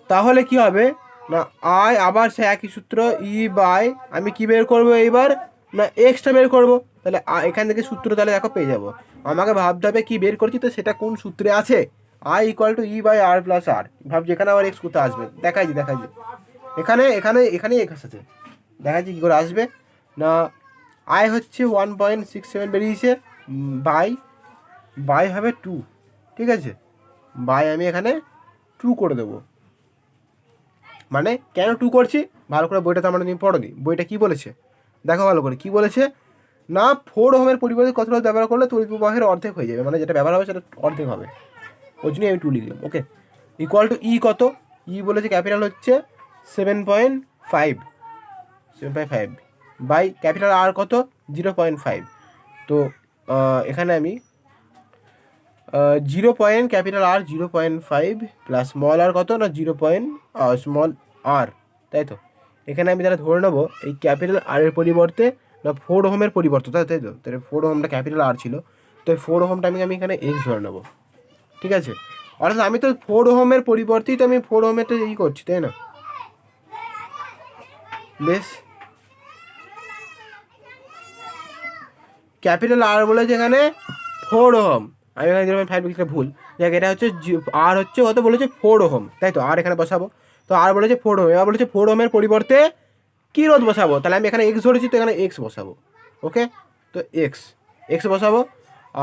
তাহলে কি হবে না, আই আবার সে একই সূত্র, ই বাই আমি কি বের করব এইবার না এক্সটা বের করব। তাহলে এখান থেকে সূত্র তাহলে দেখো পেয়ে যাব। আমাকে ভাবতে হবে কি বের করছি, তো সেটা কোন সূত্রে আছে। I equal to E by R plus R. ভাবছি এখানে আবার এক্স কোথায় আসবে, দেখাচ্ছি এখানে এখানে এখানেই এক্স আছে, দেখাচ্ছি কী করে আসবে না। আই হচ্ছে 1.67 বেরিয়েছে, বাই হবে 2, ঠিক আছে, বাই আমি এখানে 2 করে দেবো। মানে কেন 2 করছি, ভালো করে বইটা তো আমরা তুমি পড়ো নি, বইটা কী বলেছে দেখো ভালো করে। কী বলেছে না 4 ওহমের পরিবর্তে কত রোধ ব্যবহার করলে তড়িৎ প্রবাহের অর্ধেক হয়ে যাবে, মানে যেটা ব্যবহার হবে সেটা অর্ধেক হবে, ওই জন্যই আমি 2 লিখলাম। ওকে, ইকুয়াল টু ই কত, ই বলেছে ক্যাপিটাল হচ্ছে 7.5 বাই ক্যাপিটাল আর কত 0.5। তো এখানে আমি 0. ক্যাপিটাল আর 0.5 প্লাস স্মল আর কত না স্মল আর, তাই তো। এখানে আমি তাহলে ধরে নেবো এই ক্যাপিটাল আর এর পরিবর্তে না 4 ওহমের পরিবর্তে, তাই তো, তাহলে 4 ওহমটা ক্যাপিটাল আর ছিল, তো 4 ওহমটা আমি এখানে এক্স ধরে নেবো, ঠিক আছে। অর্থাৎ আমি তো 4 ওহমের পরিবর্তেই তো আমি 4 ওহমেরটা করছি, তাই না। বেশ, ক্যাপিটাল আর বলেছে এখানে 4 ওহম, আমি এখানে 0.5 লিখতে ভুল, দেখ এটা হচ্ছে আর হচ্ছে কত বলেছে 4 ওহম, তাই তো, আর এখানে বসাবো। তো আর বলেছে 4 ওহম, এবার বলেছে 4 ওহমের পরিবর্তে কী রোধ বসাবো, তাহলে আমি এখানে এক্স ধরেছি, তো এখানে এক্স বসাবো। ওকে, তো এক্স বসাবো,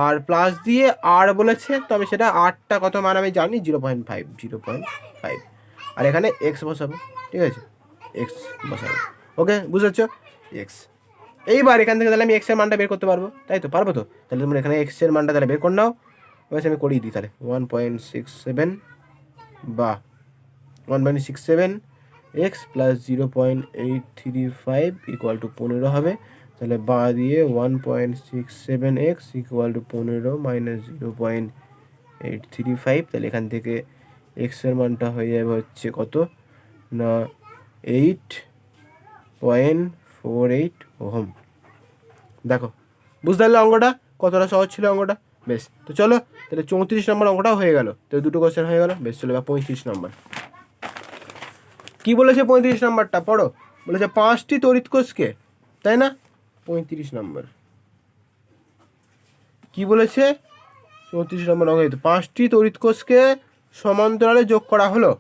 আর প্লাস দিয়ে আর বলেছে, তো আমি সেটা আরটা কত মান আমি জানি 0.5, আর এখানে এক্স বসাবো, ঠিক আছে, এক্স বসাবো। ওকে, বুঝতে এক্স। এইবার এখান থেকে তাহলে আমি এক্সের মানটা বের করতে পারবো, তাই তো, পারবো তো। তাহলে তোমরা এখানে এক্সের মানটা তাহলে বের করে নাও, এবার আমি করিয়ে দিই। তাহলে 1.67 বা 1.67 এক্স প্লাস 0.835 ইকুয়াল টু 15 হবে। তাহলে বা দিয়ে 1.67 এক্স ইকুয়াল টু 15 মাইনাস 0.835, তাহলে এখান থেকে এক্সের মানটা হয়ে যাবে হচ্ছে কত না 8.48 ওহম। দেখো বুঝতে পারলে অঙ্কটা কতটা সহজ ছিল অঙ্কটা। বেশ, তো চলো তাহলে 34 নম্বর অঙ্কটাও হয়ে গেল, তো দুটো কোশ্চেন হয়ে গেল। বেশ, চলো এবার 35 নম্বর কী বলেছে। 35 নম্বরটা পড়ো, বলেছে 5টি তড়িৎ কোষকে, তাই না। 35 নম্বর কী বলেছে, 34 নম্বর অঙ্ক, 5টি তড়িৎ কোষকে সমান্তরালে যোগ করা হলো।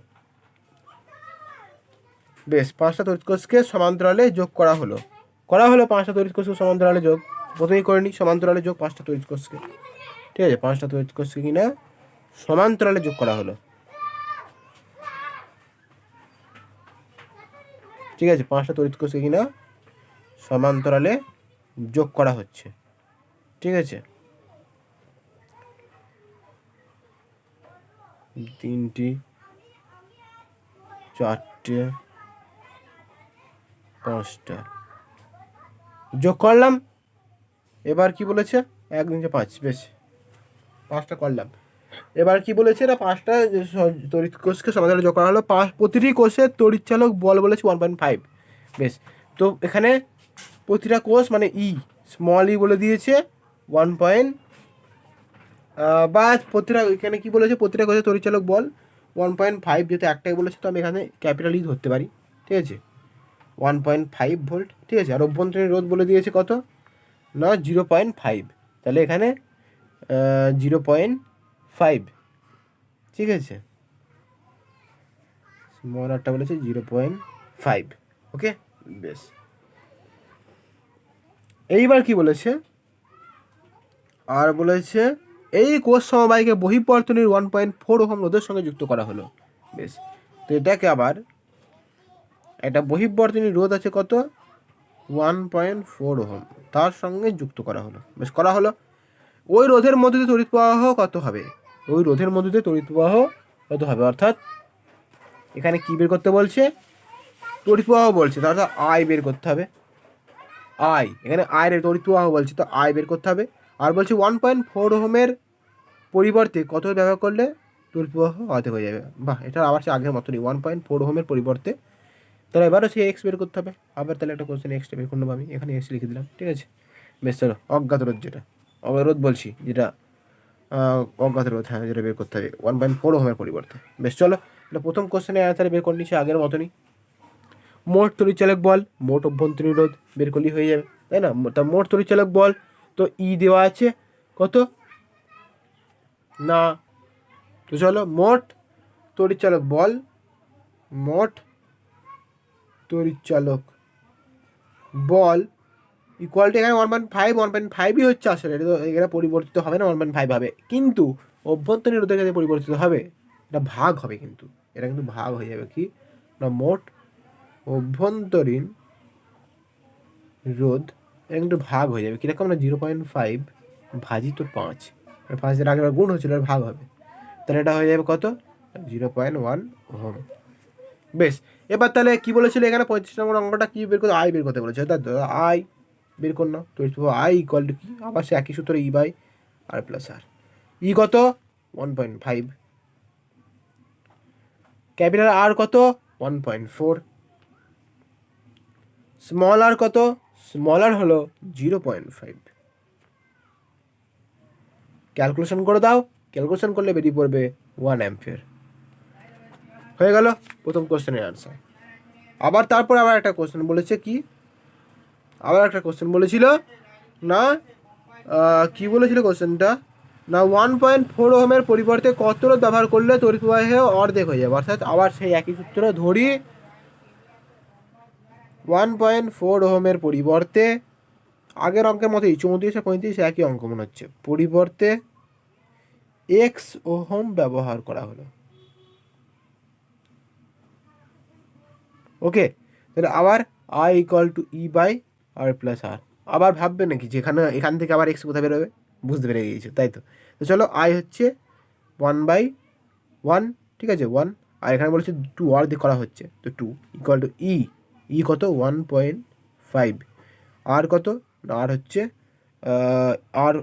বেশ, 5টা তড়িৎ কোষকে সমান্তরালে যোগ করা হলো 5টা তড়িৎ কোষকে সমান্তরালে যোগ, প্রথমেই করে নিই সমান্তরালে যোগ 5টা তড়িৎ কোষকে, ঠিক আছে, 5টা তড়িৎ কোষকে কিনা সমান্তরালে যোগ করা হলো, ঠিক আছে, 5টা তড়িৎ কোষকে কিনা সমান্তরালে যোগ করা হচ্ছে, ঠিক আছে। 3টি 4টে 5টা যোগ করলাম। এবার কি বলেছে 1 2 5, বেশ 5টা করলাম। এবার কি বলেছে না 5টা তড়িৎ কোষকে সমান্তরালে যোগ করা হলো, প্রতিটি কোষের তড়িৎচালক বল বলেছে 1.5। বেশ, তো এখানে প্রতিটা কোষ মানে স্মল ই বলে দিয়েছে 1. বা প্রতিটা এখানে কি বলেছে প্রতিটা কোষের তড়িৎচালক বল 1.5, যেহেতু একটাই বলেছে তো আমি এখানে ক্যাপিটাল ই ধরতে পারি, ঠিক আছে, 1.5 ভোল্ট, ঠিক আছে। আর অভ্যন্তরীণ রোধ বলে দিয়েছে কত না 0.5, তাহলে এখানে 0.5, ঠিক আছে, স্মল আরটা বলেছে 0.5। ওকে, বেশ, এইবার কি বলেছে আর বলেছে এই কোষ সমবায়কে বহিঃবর্তনীর 1.4 ওহম রোধের সঙ্গে যুক্ত করা হলো। বেশ, তো এটাকে আবার একটা বহিঃবর্তনীর রোধ আছে কত 1.4 ওহম, তার সঙ্গে যুক্ত করা হলো। বেশ, করা হলো। ওই রোধের মধ্যে দিয়ে তড়িৎ প্রবাহ কত হবে, অর্থাৎ এখানে কি বের করতে বলছে? তড়িৎ প্রবাহ বলছে, তাহলে আই বের করতে হবে। আই, এখানে আয়ের তড়িৎ প্রবাহ বলছে, তো আই বের করতে হবে। আর বলছে 1.4 ওহমের পরিবর্তে কত ব্যবহার করলে তড়িৎ প্রবাহ অর্ধেক হয়ে যাবে। বাহ, এটা আবার সে আগের মতনই 1.4 ওহমের পরিবর্তে। তাহলে এবারও সে এক্স বের করতে হবে। আবার তাহলে একটা কোশ্চেন এক্সটা বের করে নেবো আমি, এখানে এক্স লিখে দিলাম, ঠিক আছে। বেশ, চলো অজ্ঞাত রোধ, যেটা অবরোধ বলছি, যেটা অজ্ঞাত রোধ, হ্যাঁ, যেটা বের করতে হবে 1.4 ওহমের পরিবর্তে। বেশ, চলো এটা প্রথম কোশ্চেনের অ্যান্সার বের করে নিচ্ছি আগের মতনই। মোট তড়িৎচালক বল, মোট অভ্যন্তরীণ রোধ বের করলেই হয়ে যাবে, তাই না? তা মোট তড়িৎচালক বল তো ই দেওয়া আছে কত না, তো চলো মোট তড়িৎচালক বল, মোট তড়িৎচালক বল ইকুয়াল টু, এখানে 1.5 হচ্ছে আসলে, এটা তো এখানে পরিবর্তিত হবে না, 1.5 হবে, কিন্তু অভ্যন্তরীণ রোধের কাছে পরিবর্তিত হবে, এটা ভাগ হবে, কিন্তু এটা কিন্তু ভাগ হয়ে যাবে কি না, মোট অভ্যন্তরীণ রোধ, এটা কিন্তু ভাগ হয়ে যাবে কীরকম না, 0.5 ভাজিত 5, 5 এর আগের গুণ হচ্ছিল, আর ভাগ হবে, তাহলে এটা হয়ে যাবে কত, 0.1 ওহম। বেশ, এবার তাহলে কি বলেছিল এখানে 35 নম্বর অঙ্কটা কি বের করতে, আই বের করতে বলেছে, তাই তো আই বের কর না, তো আই ইকুয়াল টু কি, আবার সে একই সূত্র, ই বাই আর প্লাস আর। ই কত 1.5, ক্যাপিটাল আর কত 1.4, স্মল আর কত, স্মল আর হলো 0.5। ক্যালকুলেশন করে দাও, ক্যালকুলেশন করলে বেরিয়ে পড়বে 1 অ্যাম্পিয়ার। হয়ে গেল প্রথম কোশ্চেনের আনসার। আবার তারপর আবার একটা কোশ্চেন বলেছে কি, আবার একটা কোশ্চেন বলেছিল না, কি বলেছিল কোশ্চেনটা না, 1.4 ওহমের পরিবর্তে কত রোধ ব্যবহার করলে তড়িৎ প্রবাহে অর্ধেক হয়ে যাবে, অর্থাৎ আবার সেই একই সূত্র ধরি, 1.4 ওহমের পরিবর্তে আগের অঙ্কের মতোই 34 আর 35 একই অঙ্ক মনে হচ্ছে, পরিবর্তে এক্স ওহম ব্যবহার করা হলো। ওকে, তাহলে আবার I equal to E by R plus R. আবার ভাববে নাকি যেখানে এখান থেকে আবার এক্স কোথায় বেরোবে, বুঝতে পেরে গিয়েছো তাই তো। তো চলো আই হচ্ছে 1/1, ঠিক আছে 1, আর এখানে বলেছে 2 আর দিয়ে করা হচ্ছে, তো 2 ইকুয়াল টু ই, ই কত 1.5, আর কত না, আর হচ্ছে আর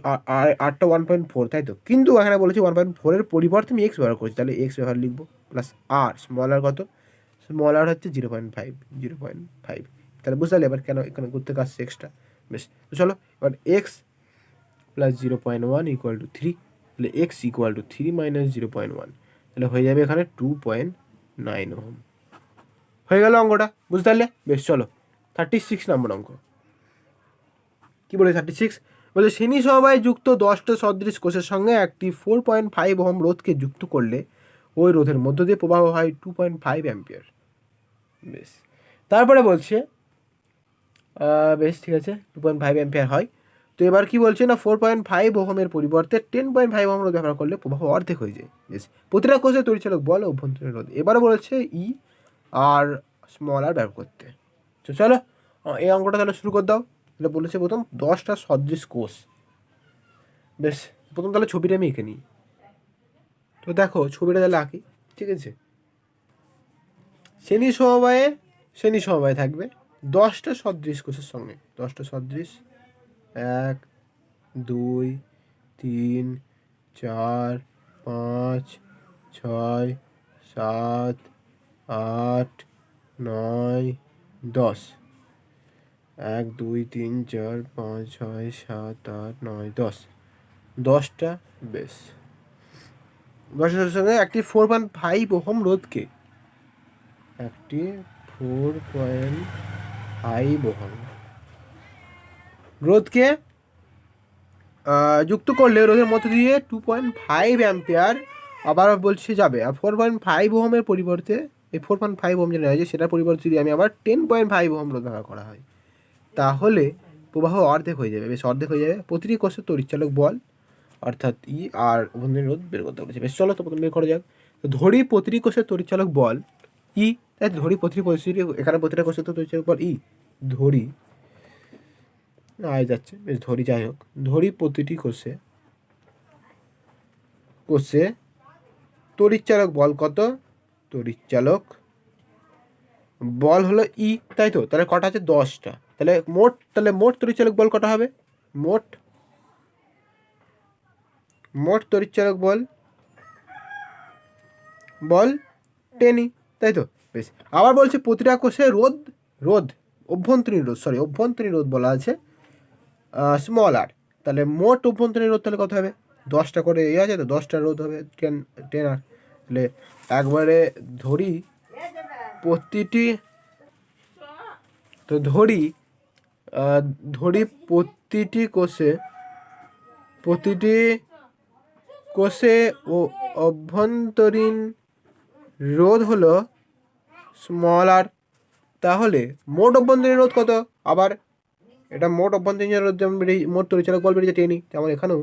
আরটা 1.4, তাই তো, কিন্তু এখানে বলেছি 1.4 পরিবর্তে আমি এক্স ব্যবহার করছি, তাহলে এক্স ব্যবহার লিখবো, প্লাস আর স্মল আর কত, স্মল আর হচ্ছে 0.5, তাহলে বুঝতে পারলে এবার কেন এখানে করতে আসছে এক্সটা। বেশ, তো চলো এবার এক্স প্লাস 0.1 ইকুয়াল টু 3, তাহলে এক্স ইকুয়াল টু 3 মাইনাস 0.1, তাহলে হয়ে যাবে এখানে 2.9 ওহম। হয়ে গেল অঙ্কটা, বুঝতে পারলে? বেশ, চলো 36 নম্বর অঙ্ক। কি বলে 36, বলে শ্রেণী সমবায় যুক্ত 10টা সদৃশ কোষের সঙ্গে একটি 4.5 ওহম রোধকে যুক্ত করলে ওই রোধের মধ্য দিয়ে প্রবাহ হয় 2.5 অ্যাম্পিয়ার। বেশ, তারপরে বলছে বেশ ঠিক আছে 2.5 অ্যাম্পিয়ার হয়, তো এবার কি বলছে না, 4.5 ওহমের পরিবর্তে 10.5 ওহম রোধ ব্যবহার করলে প্রবাহ অর্ধেক হয়ে যায়। বেশ, প্রতিটা কোষে তড়িৎচালক বল অভ্যন্তরীণ রোধ, এবার বলেছে ই আর স্মল আর ব্যবহার করতে। তো চলো এই অঙ্কটা তাহলে শুরু করে দাও। তাহলে বলেছে প্রথম 10টা সদৃশ কোষ। বেশ, প্রথম তাহলে ছবিটা আমি এঁকে নিই, তো দেখো ছবিটা তাহলে আঁকি, ঠিক আছে। শ্রেণী সমবায়ে থাকবে 10টা সদৃশ কোষের সঙ্গে, 10টা সদৃশ 1 2 3 4 5 6 7 8 9 10, 1 2 3 4 5 6 7 8 9 10, 10টা। বেশ, 10টার সঙ্গে একটি 4.5 ওহম রোধকে, একটি 4.5 ওহম রোধকে যুক্ত করলে রোধের মধ্য দিয়ে 2.5 অ্যাম্পিয়ার আবার বলছে যাবে। আর 4.5 ওহমের পরিবর্তে এই 4.5 ওহম যেটা রয়েছে সেটার পরিবর্তে যদি আমি আবার 10.5 ওহম রোধ ব্যবহার করা হয়, তাহলে প্রবাহ অর্ধেক হয়ে যাবে। বেশ, অর্ধেক হয়ে যাবে। প্রতিটি কোষের তড়িৎচালক বল অর্থাৎ ই আর অভ্যন্তরীণ রোধ বের করতে বলেছে। বেশ, চলো তো প্রথম বের করা যাক। তো ধরি প্রতিটি কোষের তড়িৎচালক বল ই, তাই ধরি প্রতিটি পরিস্থিতি, এখানে প্রতিটা কোষের তো তড়িৎচালক বল ই, ধরি আয় যাচ্ছে, বেশ ধরি, যাই হোক, ধরি প্রতিটি কোষে তড়িৎচালক বল কত, তড়িৎচালক বল হলো ই, তাই তো? তাহলে কটা আছে? 10টা। তাহলে মোট তড়িৎচালক বল কটা হবে? মোট তড়িৎচালক বল 10ই, তাই তো? বেশ। আবার বলছে প্রতিটা কোষে অভ্যন্তরীণ রোধ বলা আছে স্মল আর। তাহলে মোট অভ্যন্তরীণ রোধ তাহলে কত হবে? 10টা করে আছে তো, 10টা রোধ হবে 10 আর। তাহলে একবারে ধরি প্রতিটি কোষে ও অভ্যন্তরীণ রোধ হলো স্মল আর। তাহলে মোট অভ্যন্তরীণ রোধ কত? আবার এটা মোট অভ্যন্তরীণ রোধ, যেমন মোট তড়িৎচালক বল বেরিয়েছে টেনি, তেমন এখানেও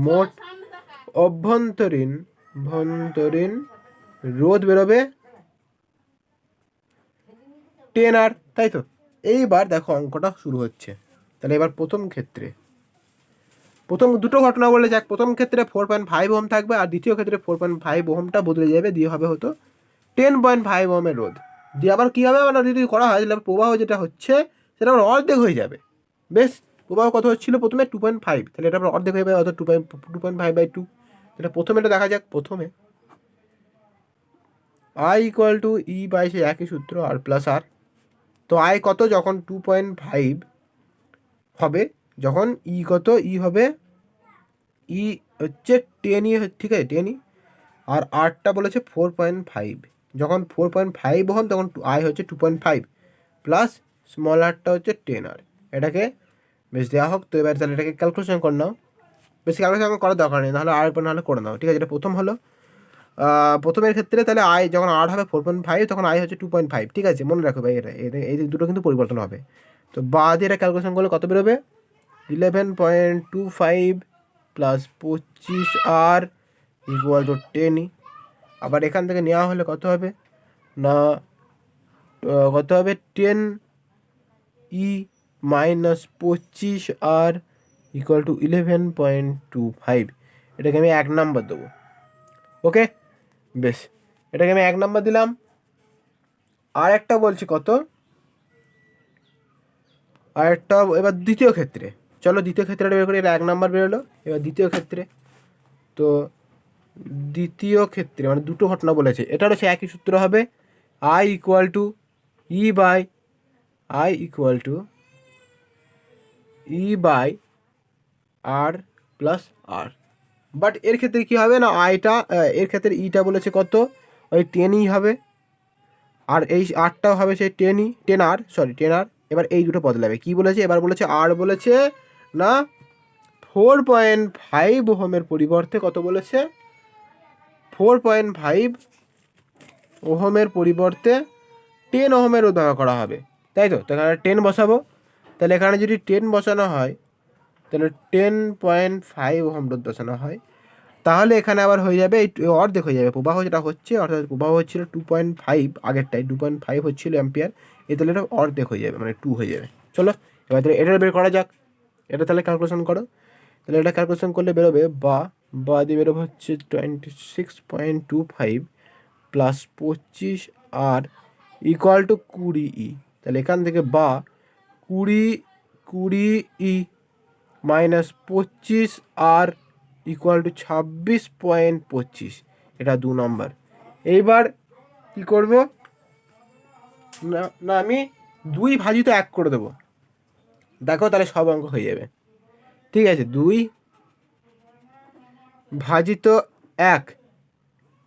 মোট অভ্যন্তরীণ রোধ বেরোবে 10 আর, তাই তো? এইবার দেখো অঙ্কটা শুরু হচ্ছে। তাহলে এবার প্রথম দুটো ঘটনা বলে যাক। প্রথম ক্ষেত্রে 4.5 ওহম থাকবে, আর দ্বিতীয় ক্ষেত্রে 4.5 ওহমটা বদলে যাবে, দিয়ে হবে হতো 10.5 ওহমের রোধ। দিয়ে আবার কী হবে, মানে যদি করা হয় তাহলে প্রবাহ যেটা হচ্ছে সেটা আবার অর্ধেক হয়ে যাবে। বেশ, প্রবাহ কত হচ্ছিল প্রথমে? 2.5, তাহলে এটা আবার অর্ধেক হয়ে যাবে, অর্থাৎ 2.5/2। তাহলে প্রথমে এটা দেখা যাক। প্রথমে I = E/, সেই একই সূত্র, আর প্লাস আর। তো I কত? যখন 2.5 হবে, যখন কত? হবে হচ্ছে 10ই, ঠিক আছে, 10ই। আর আরটা বলেছে 4.5। যখন 4.5 ওহম তখন I হচ্ছে 2.5 প্লাস স্মল আরটা হচ্ছে 10 আর। এটাকে বেশ দেওয়া হোক। তো এবার তাহলে এটাকে ক্যালকুলেশন করে নাও। বেশি ক্যালকুলেশন করার দরকার নেই, নাহলে আরেকবার নাহলে করে নাও, ঠিক আছে? এটা প্রথম হলো। প্রথমের ক্ষেত্রে তাহলে I যখন আর হবে 4.5, তখন I হচ্ছে 2.5, ঠিক আছে? মনে রাখো ভাই, এই দুটো কিন্তু পরিবর্তন হবে। তো বাদ দিয়ে এটা ক্যালকুলেশন করলে কত বেরোবে? 11.25 প্লাস 25 আর = 10ই। আবার এখান থেকে নেওয়া হলে কত হবে না, কত হবে? 10E মাইনাস 25 আর = 11.25। এটাকে আমি 1 নাম্বার দেবো। ওকে, বেশ, এটাকে আমি 1 নাম্বার দিলাম। আর একটা বলছি কত, আর একটা এবার দ্বিতীয় ক্ষেত্রে। চলো দ্বিতীয় ক্ষেত্রেটা বের করি। এটা 1 নাম্বার বেরোলো। এবার দ্বিতীয় ক্ষেত্রে, তো দ্বিতীয় ক্ষেত্রে মানে দুটো ঘটনা বলেছে, এটারও সে একই সূত্র হবে। I = E/R plus R. But এর ক্ষেত্রে কী হবে না, এর ক্ষেত্রে ইটা বলেছে কত? ওই 10ই হবে, আর এই আরটাও হবে সেই 10 আর। এবার এই দুটো বদলাবে। কি বলেছে এবার? বলেছে আর বলেছে না 4.5 ওহমের পরিবর্তে কত বলেছে? 4.5 ওহমের পরিবর্তে 10 ওহমের রোধ ব্যবহার করা হবে, তাই তো? তো এখানে 10 বসাবো। তাহলে এখানে যদি 10 বসানো হয়, তাহলে 10.5 ওহম রোধ বসানো হয়, তাহলে এখানে আবার হয়ে যাবে এই অর্ধেক হয়ে যাবে প্রবাহ যেটা হচ্ছে, অর্থাৎ প্রবাহ হচ্ছিল 2.5, আগেরটাই 2.5 হচ্ছিল অ্যাম্পিয়ার, তাহলে এটা অর্ধেক হয়ে যাবে, মানে 2 হয়ে যাবে। চলো এবার তাহলে এটা বের করা যাক। এটা তাহলে ক্যালকুলেশন করো। তাহলে এটা ক্যালকুলেশন করলে বেরোবে বা দিয়ে বেরোবে হচ্ছে 26.25 প্লাস 25 আর = 20E। তাহলে এখান থেকে 20E মাইনাস 25 আর = 26.25। এটা 2 নম্বর। এইবার কি করব না, আমি 2/1 করে দেবো। দেখো তাহলে সব অঙ্ক হয়ে যাবে, ঠিক আছে? 2/1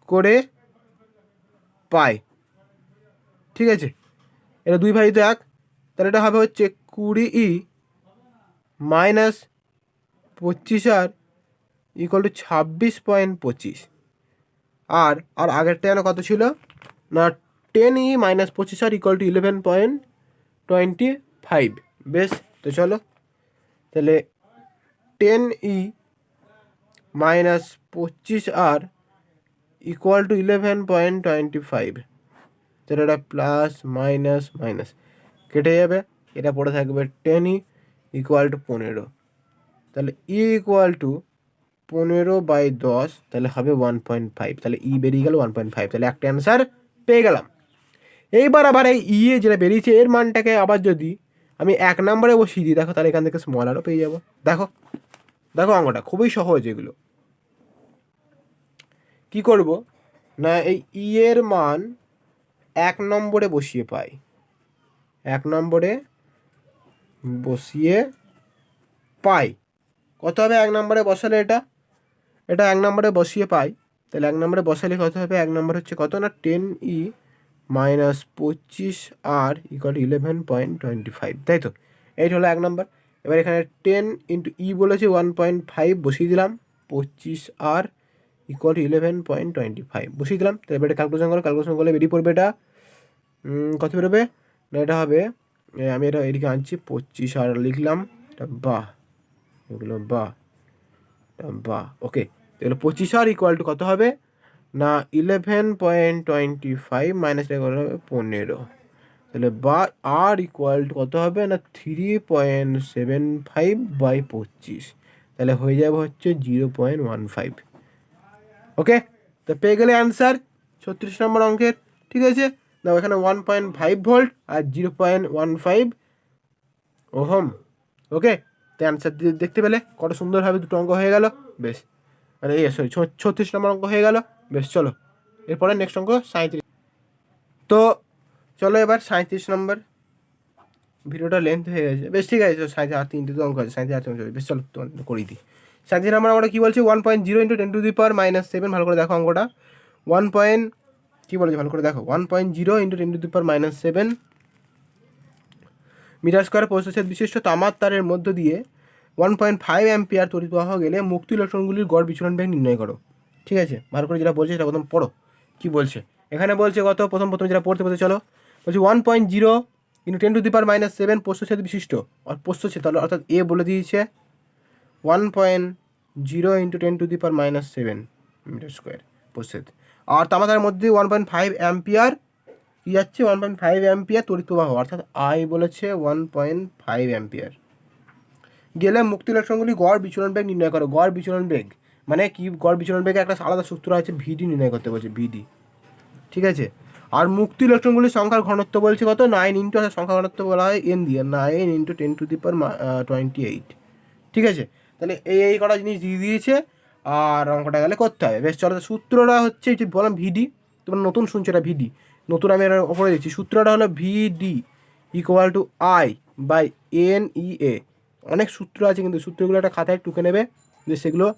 করে পাই, ঠিক আছে? এটা 2/1, তাহলে এটা হবে হচ্ছে 20E মাইনাস 25 আর = 26.25। আর আগেরটা যেন কত ছিল না, 10E মাইনাস 25 আর = 11.25। বেশ, তো চলো তাহলে 10E মাইনাস 25 আর = 11.25। তাহলে এটা প্লাস মাইনাস কেটে যাবে, এটা পড়ে থাকবে 10E = 15। তাহলে = 15/10, তাহলে হবে 1.5। তাহলে বেরিয়ে গেল 1.5। তাহলে একটা অ্যান্সার পেয়ে গেলাম। এইবার আবার এই ইয়ে যেটা বেরিয়েছে এর মানটাকে আবার যদি আমি 1 নম্বরে বসিয়ে দিই, দেখো তাহলে এখান থেকে স্মল আরও পেয়ে যাবো। দেখো দেখো অঙ্কটা খুবই সহজ। এগুলো কি করব না, এই ই এর মান 1 নম্বরে বসিয়ে পাই, 1 নম্বরে বসিয়ে পাই। কত হবে 1 নম্বরে বসালে? এটা 1 নম্বরে বসিয়ে পাই, তাহলে 1 নম্বরে বসালে কত হবে? 1 নম্বর হচ্ছে কত না 10e মাইনাস 25r ইকুয়াল 11.25, তাই তো? এইটা হলো 1 নম্বর। এবার এখানে 10 ইন্টু ই বলেছে 1.5 বসিয়ে দিলাম, 25r ইকুয়াল 11.25 বসিয়ে দিলাম। তাহলে এবার এটা ক্যালকুলেশন করলে বেরিয়ে পড়বে এটা কত বেরোবে না, এটা হবে আমি এটা এদিকে আনছি 25r লিখলাম, এটা বাহ, এগুলো বাহ বাহ, ওকে। তাহলে 25r ইকুয়াল টু কত হবে না 11.25 মাইনাস এটা কত হবে 15, তাহলে বা আর ইকুয়াল টু কত হবে না 3.75/25, তাহলে হয়ে যাবে হচ্ছে 0.15। ওকে, তো পেয়ে গেলে অ্যান্সার 36 নম্বর অঙ্কের। ঠিক আছে, দেখো এখানে 1.5 ভোল্ট আর 0.15 ওহম। ওকে, তো অ্যান্সার দেখতে পেলে কত সুন্দরভাবে দুটো অঙ্ক হয়ে গেল। বেশ, মানে এই সরি 36 নম্বর অঙ্ক হয়ে গেল। বেশ, চলো এরপরে নেক্সট অঙ্ক 37। তো চলো এবার 37 নম্বর। ভিডিওটা লেন্থ হয়ে গেছে, বেশ ঠিক আছে। 3.5 তো অঙ্ক আছে, 3.5 অঙ্ক আছে। বেশ চলো তোমার করিয়ে দিই। 37 নম্বর আমরা কী বলছি 1.0 ইন্টু 10⁻⁻7। ভালো করে দেখো অঙ্কটা। কী বলেছে ভালো করে দেখো, 1.0 ইন্টু 10⁻⁷ মিটার স্কোয়ার প্রস্থচ্ছেদ বিশিষ্ট তামার তারের মধ্য দিয়ে 1.5 অ্যাম্পিয়ার তড়িৎ প্রবাহ গেলে মুক্ত ইলেকট্রনগুলির গড় বিচলন বেগ নির্ণয় করো। ঠিক আছে, ভালো করে যেটা বলছে সেটা প্রথম পড়ো। কী বলছে এখানে? বলছে কত, প্রথম যেটা পড়তে বলতে চলো, বলছি 1.0 ইন্টু 10⁻⁷ প্রস্থচ্ছেদ বিশিষ্ট, আর প্রস্থচ্ছেদ অর্থাৎ এ বলে দিয়েছে 1.0 ইন্টু 10⁻⁷ মিটার স্কোয়ার প্রস্থচ্ছেদ, আর তামার মধ্যে 1.5 অ্যাম্পিয়ার কী যাচ্ছে 1.5 অ্যাম্পিয়ার তড়িৎ প্রবাহ, অর্থাৎ আই বলেছে 1.5 অ্যাম্পিয়ার গেলে মুক্ত ইলেকট্রনগুলি গড় বিচলন বেগ নির্ণয় করো। গড় বিচলন বেগ মানে কি? গড় বিচলন বেগে একটা আলাদা সূত্র আছে, ভিডি নির্ণয় করতে বলছে, ভিডি। ঠিক আছে, আর মুক্ত ইলেকট্রনগুলির সংখ্যার ঘনত্ব বলছে কত 9 ইন্টু, সংখ্যা ঘনত্ব বলা হয় এন দিয়ে 9 ইন্টু 10⁻28। ঠিক আছে, তাহলে এই কটা জিনিস দিয়ে দিয়েছে, আর অঙ্কটা গেলে করতে হবে। বেশ চলো, সূত্রটা হচ্ছে যে বললাম ভিডি, তোমরা নতুন শুনছো এটা ভিডি, নতুন আমি এর ওপরে দিচ্ছি। সূত্রটা হলো VD equal to I by N E A. অনেক সূত্র আছে কিন্তু সূত্রগুলো একটা খাতায় টুকে নেবে, যে সেগুলো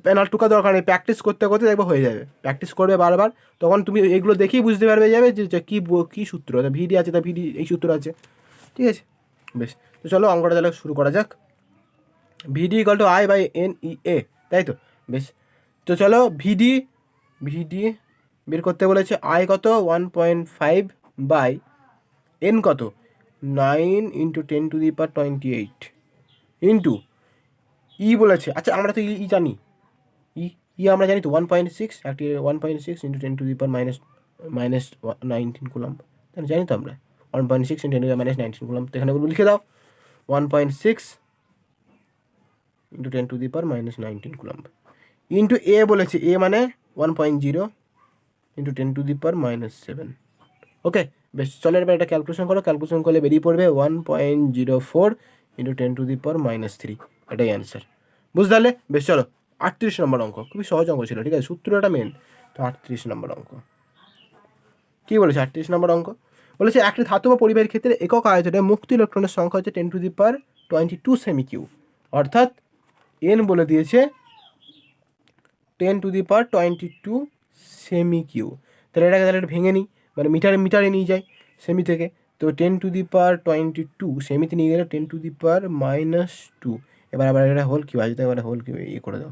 পেনাল টুকা দরকার নেই, প্র্যাকটিস করতে করতে দেখবো হয়ে যাবে। প্র্যাকটিস করবে বারবার, তখন তুমি এগুলো দেখেই বুঝতে পারবে যাবে যে কী সূত্র, ভিডি আছে তা ভিডি এই সূত্র আছে। ঠিক আছে, বেশ, তো চলো অঙ্কটা তাহলে শুরু করা যাক। VD equal to I by N E A, তাই তো? বেশ, তো চলো ভিডি বের করতে বলেছে। আই কত 1.5 বাই এন কত 9 ইন্টু 10⁻28 ইন্টু ই বলেছে। আচ্ছা, আমরা তো ই জানি, ই আমরা জানি তো 1.6, একটি 1.6 ইন্টু 10⁻⁻19 কুলম্ব, জানি তো আমরা 1.6 ইন্টু 10⁻⁻19 কুলম্ব। তো এখানে লিখে দাও 1.6 ইন্টু 10⁻⁻19 কুলম্ব ইন্টু এ বলেছে, এ মানে 1.0 ইন্টু 10⁻⁻7। ওকে, বেশ, চলো এবার এটা ক্যালকুলেশন করো। ক্যালকুলেশন করলে বেরিয়ে পড়বে 1.04 ইন্টু 10⁻⁻3, এটাই অ্যান্সার। বুঝতে পারলে? বেশ, চলো 38 নম্বর অঙ্ক, খুবই সহজ অঙ্ক ছিল। ঠিক আছে, সূত্রটা মেন। তো 38 নম্বর অঙ্ক কী বলেছে? 38 নম্বর অঙ্ক বলেছে একটি ধাতু বা পরিবাহীর ক্ষেত্রে একক আয়তনে মুক্ত ইলেকট্রনের সংখ্যা হচ্ছে 10⁻22 সেমি কিউ, অর্থাৎ এন বলে দিয়েছে 10⁻22 সেমি কিউ। তাহলে এটাকে তাহলে ভেঙে নিই, মানে মিটারে নিয়ে যাই সেমি থেকে। তো 10⁻22 সেমিতে নিয়ে গেলে 10⁻⁻2। এবার আবার এটা হোল কিউ আছে, এবার হোল কিউ ইয়ে করে দাও।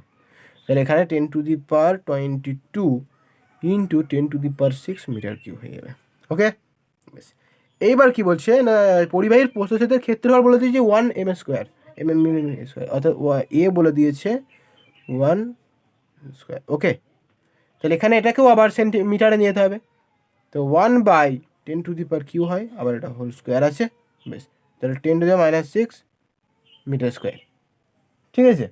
তাহলে এখানে 10⁻22 ইন্টু 10⁻6 মিটার কিউ হয়ে যাবে। ওকে, বেশ, এইবার কি বলছে না পরিবাহীর প্রস্থচ্ছেদের ক্ষেত্রফল বলে দিয়েছে 1 mm স্কোয়ার, অর্থাৎ এ বলে দিয়েছে 1 স্কোয়ার। ওকে, তাহলে এখানে এটাকেও আবার সেন্টিমিটারে নিতে হবে। তো 1/10⁻কিউ হয়, আবার এটা হোল স্কোয়ার আছে। বেশ, তাহলে 10⁻⁻6 মিটার স্কোয়ার। ঠিক আছে,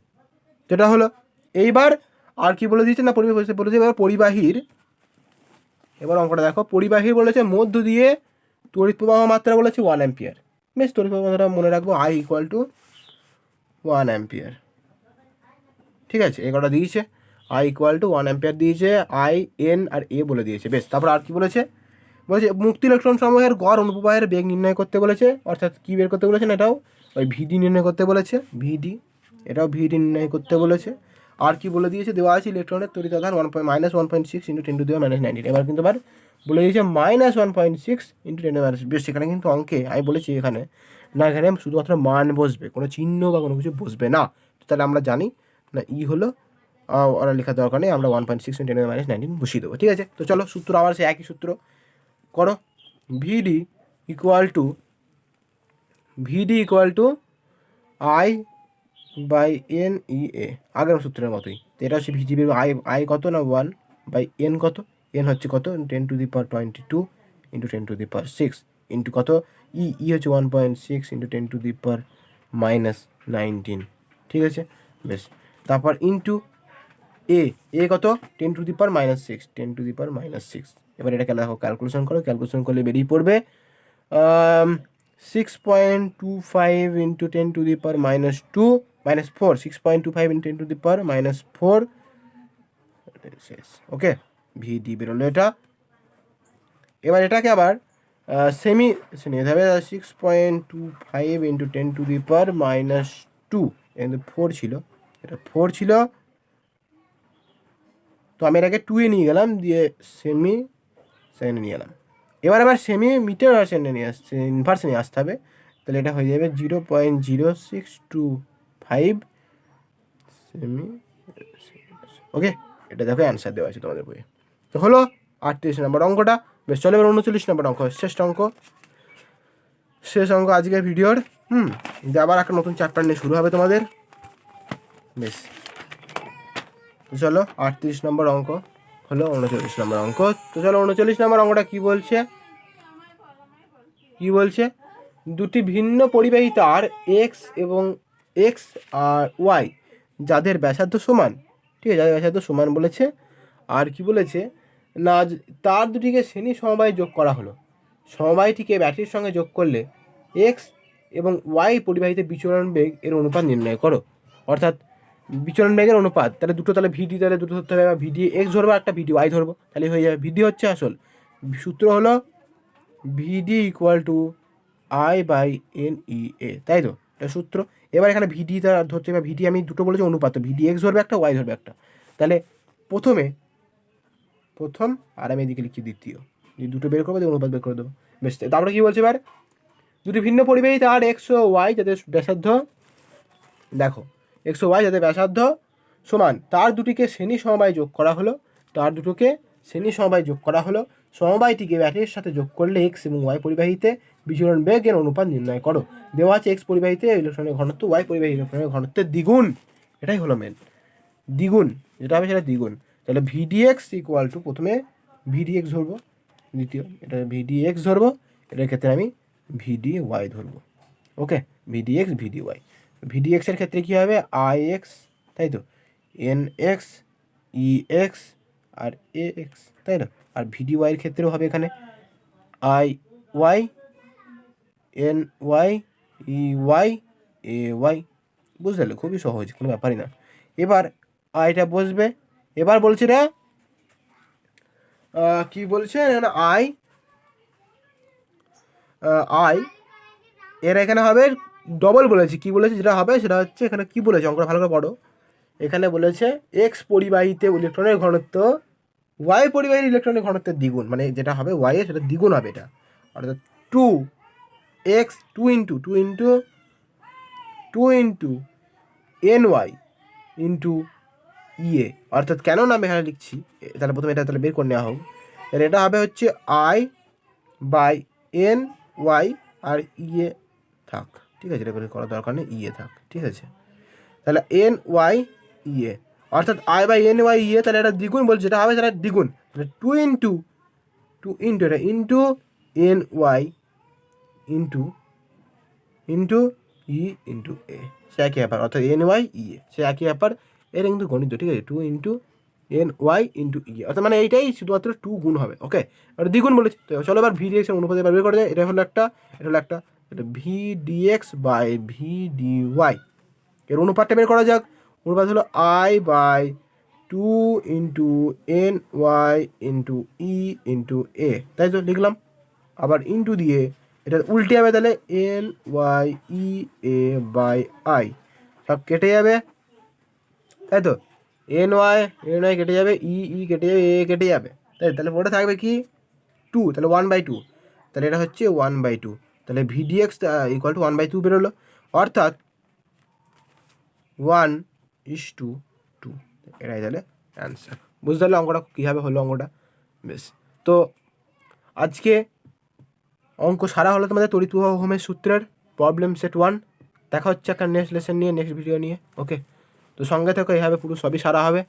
তো এটা হলো। এইবার আর কি বলে দিয়েছে না বলেছে এবার পরিবাহীর, এবার অঙ্কটা দেখো, পরিবাহীর বলেছে মধ্য দিয়ে তড়িৎ প্রবাহ মাত্রা বলেছে 1 অ্যাম্পিয়ার। বেশ, তড়িৎ প্রবাহ মাত্রা মনে রাখবো I = 1 অ্যাম্পিয়ার। ঠিক আছে, এই কটা দিয়েছে, I = 1 অ্যাম্পিয়ার দিয়েছে, I, N আর A বলে দিয়েছে। বেশ, তারপর আর কি বলেছে, বলেছে মুক্ত ইলেকট্রন সমূহের গড় অনুপ্রবাহের বেগ নির্ণয় করতে বলেছে, অর্থাৎ কী বের করতে বলেছে না, এটাও ওই ভিডি নির্ণয় করতে বলেছে, ভিডি, এটাও ভিডি নির্ণয় করতে বলেছে। আর কি বলে দিয়েছে, দেওয়া আছে ইলেকট্রনের তড়িৎ আধান -1.6 × 10⁻⁹ এবার কিন্তু আবার বলে দিয়েছে -1.6 × 10⁻⁹। বেশ, সেখানে কিন্তু অঙ্কে আমি বলেছি এখানে না, এখানে শুধুমাত্র মান বসবে, কোনো চিহ্ন বা কোনো কিছু বসবে না। তাহলে আমরা জানি না ই হলো, ওরা লেখার দরকার নেই, আমরা 1.6 × 10⁻⁹ বসিয়ে দেবো। ঠিক আছে, তো চলো সূত্র আবার সে একই সূত্র করো। ভিডি ইকুয়াল টু I/N/E/A, আগের সূত্রের মতোই। তো এটা হচ্ছে ভিডি বের, আই কত না 1/N কত, N হচ্ছে কত 10⁻22 × 10⁻6 ইন্টু কত ই হচ্ছে 1.6 × 10⁻⁻19। ঠিক আছে, বেশ, তারপর ইন্টু এ কত 10⁻⁻6, 10⁻⁻6। এবার এটা দেখো, ক্যালকুলেশন করলে বেরিয়ে পড়বে 6.25 × 10⁻2 -4, 6.25 × 10⁻4। ওকে, ভিডি বেরোলো এটা। এবার এটাকে আবার সেমি নিতে হবে, 6.25 × 10⁻2, কিন্তু 4 ছিল, এটা 4 ছিল, তো আমি এটাকে 2 এ নিয়ে গেলাম, দিয়ে সেমি সেকেন্ডে নিয়ে গেলাম। এবার সেমি মিটার সেকেন্ডে নিয়ে আসছে, ইনভার্সে নিয়ে আসতে হবে। তাহলে এটা হয়ে যাবে 0.0625 সেমি। ওকে, এটা দেখো অ্যান্সার দেওয়া আছে তোমাদের বইয়ে। তো হলো 38 নম্বর অঙ্কটা। বেশ, চলো এবার 39 নম্বর অঙ্ক, শেষ অঙ্ক আজকের ভিডিওর। আবার একটা নতুন চ্যাপ্টার নিয়ে শুরু হবে তোমাদের। বেশ, তো চলো 38 নম্বর অঙ্ক হলো 39 নম্বর অঙ্ক। তো চলো 39 নম্বর অঙ্কটা কি বলছে, দুটি ভিন্ন পরিবাহী তার এক্স আর ওয়াই যাদের ব্যাসার্ধ সমান, ঠিক আছে, যাদের ব্যাসার্ধ সমান বলেছে। আর কি বলেছে না, তার দুটিকে শ্রেণী সমবায়ে যোগ করা হলো, সমবায়টিকে ব্যাটারির সঙ্গে যোগ করলে এক্স এবং ওয়াই পরিবাহীতে বিচরণ বেগ এর অনুপাত নির্ণয় করো। অর্থাৎ বিচরণ বেগের অনুপাত, তাহলে দুটো, তাহলে ভিডি, তাহলে দুটো ধরতে হবে, ভিডি এক্স ধরবো, একটা ভিডি ওয়াই ধরবো, তাহলে হয়ে যাবে। ভিডি হচ্ছে আসল সূত্র হলো ভিডি = I/N/E/A, তাই তো এটা সূত্র। এবার এখানে ভিডি তার ধরছে, এবার ভিডি আমি দুটো বলেছি অনুপাত, ভিডি এক্স ধরবে একটা, ওয়াই ধরবে একটা। তাহলে প্রথম আর আমি এদিকে লিখছি দ্বিতীয়, দুটো বের করবো, অনুপাত বের করে দেবো। বেশ, তারপরে কি বলছে, এবার দুটি ভিন্ন পরিবাহী তার এক্স ও ওয়াই যাদের ব্যাসার্ধ, দেখো এক্স ও ওয়াই যাদের ব্যাসার্ধ সমান, তার দুটিকে শ্রেণী সমবায়ে যোগ করা হলো, সমবায়টিকে ব্যাটারির সাথে যোগ করলে এক্স এবং ওয়াই পরিবাহীতে বিচরণ বেগের অনুপাত নির্ণয় করো। দেওয়া আছে এক্স পরিবাহীতে ইলেকট্রনের ঘনত্ব, ওয়াই পরিবাহী ইলেকট্রনের ঘনত্বের দ্বিগুণ, এটাই হলো মেন, দ্বিগুণ যেটা হবে সেটা দ্বিগুণ। তাহলে ভিডিএক্স = প্রথমে ভিডিএক্স ধরবো, দ্বিতীয় এটা ভিডিএক্স ধরবো, এটার ক্ষেত্রে আমি ভিডি ওয়াই ধরবো। ওকে, ভিডিএক্স ভিডি ওয়াই। ভিডিএক্সের ক্ষেত্রে কী হবে, আই এক্স, তাই তো, এন এক্স, ই এক্স আর এ এক্স, তাই না। আর ভিডি ওয়াইয়ের ক্ষেত্রেও হবে এখানে I Y, N Y, E Y, A Y. বুঝতে পারলে, খুবই সহজ, কোনো ব্যাপারই না। এবার আইটা বসবে। এবার বলছে রে কি বলছে এখানে, আই এর এখানে হবে ডবল বলেছি, কি বলেছে যেটা হবে সেটা হচ্ছে, এখানে কি বলেছে অঙ্কটা ভালো করে পড়ো। এখানে বলেছে এক্স পরিবাহীতে ইলেকট্রনের ঘনত্ব ওয়াই পরিবাহীর ইলেকট্রনের ঘনত্বের দ্বিগুণ, মানে যেটা হবে ওয়াই এর সেটা দ্বিগুণ হবে, এটা অর্থাৎ 2x 2 × NY × EA। অর্থাৎ কেন না আমি এখানে লিখছি, তাহলে প্রথমে এটা তাহলে বের করে নেওয়া হোক। তাহলে এটা হবে হচ্ছে I/NY আর EA থাক, ঠিক আছে, এটা করে করার দরকার নেই, EA থাক, ঠিক আছে। তাহলে NY EA, অর্থাৎ I/NY EA, তাহলে এটা দ্বিগুণ বলছে, যেটা হবে সেটা দ্বিগুণ, তাহলে 2 এটা into NY into E × A, সে একই ব্যাপার, অর্থাৎ NY EA সে একই ব্যাপার, এর কিন্তু গণিত, ঠিক আছে। 2 × এন ওয়াই ইন্টু ই, অর্থাৎ মানে এইটাই শুধুমাত্র 2 গুণ হবে। ওকে, এবার দ্বিগুণ বলেছি, তো চলো এবার ভি ডিএক্স এর অনুপাত এবার বের করে যায়। এটা হলো একটা, এটা হলো একটা, এটা V DX by V DY এর অনুপাতটা বের করা যাক। অনুপাত হলো I by 2 into N Y into E into A, তাই তো লিখলাম। আবার ইন্টু দিয়ে এটা উল্টে যাবে, তাহলে N Y E A by I সব কেটে যাবে, তাই তো। এন ওয়াই কেটে যাবে, ই কেটে যাবে, এ কেটে যাবে, তাই তাহলে পরে থাকবে কি 2, তাহলে 1/2, তাহলে এটা হচ্ছে 1/2, তাহলে ভিডিএক্স ইকুয়াল টু 1/2 বেরোলো, অর্থাৎ 1:2। এটাই তাহলে অ্যান্সার। বুঝতে পারলে অঙ্কটা কীভাবে হলো অঙ্কটা? বেশ, তো আজকে অঙ্ক সারা হলো তোমাদের তড়িৎ প্রবাহ ওহমের সূত্রের প্রবলেম সেট 1। দেখা হচ্ছে একটা নেক্সট লেসন নিয়ে, নেক্সট ভিডিও নিয়ে। ওকে, তো সঙ্গে থেকো, এইভাবে পুরো সবই সারা হবে,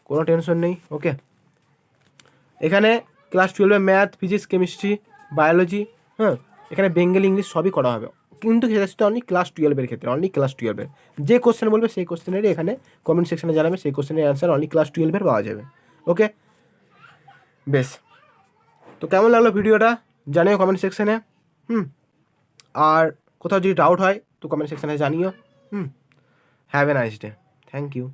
কোনো টেনশন নেই। ওকে, এখানে ক্লাস 12-এ ম্যাথ, ফিজিক্স, কেমিস্ট্রি, বায়োলজি, হ্যাঁ, এখানে বেঙ্গলি, ইংলিশ সবই করা হবে, কিন্তু সেটা অনলি ক্লাস 12-এর ক্ষেত্রে, অনলি ক্লাস 12-এর। যে কোশ্চেন বলবে সেই কোশ্চেনেরই এখানে কমেন্ট সেকশনে জানাবে, সেই কোশ্চেনের অ্যান্সার অনলি ক্লাস 12-এর পাওয়া যাবে। ওকে, বেশ, তো কেমন লাগলো ভিডিওটা জানিও কমেন্ট সেকশনে। আর কোথাও যদি ডাউট হয় তো কমেন্ট সেকশনে জানিও। Have a nice day, thank you.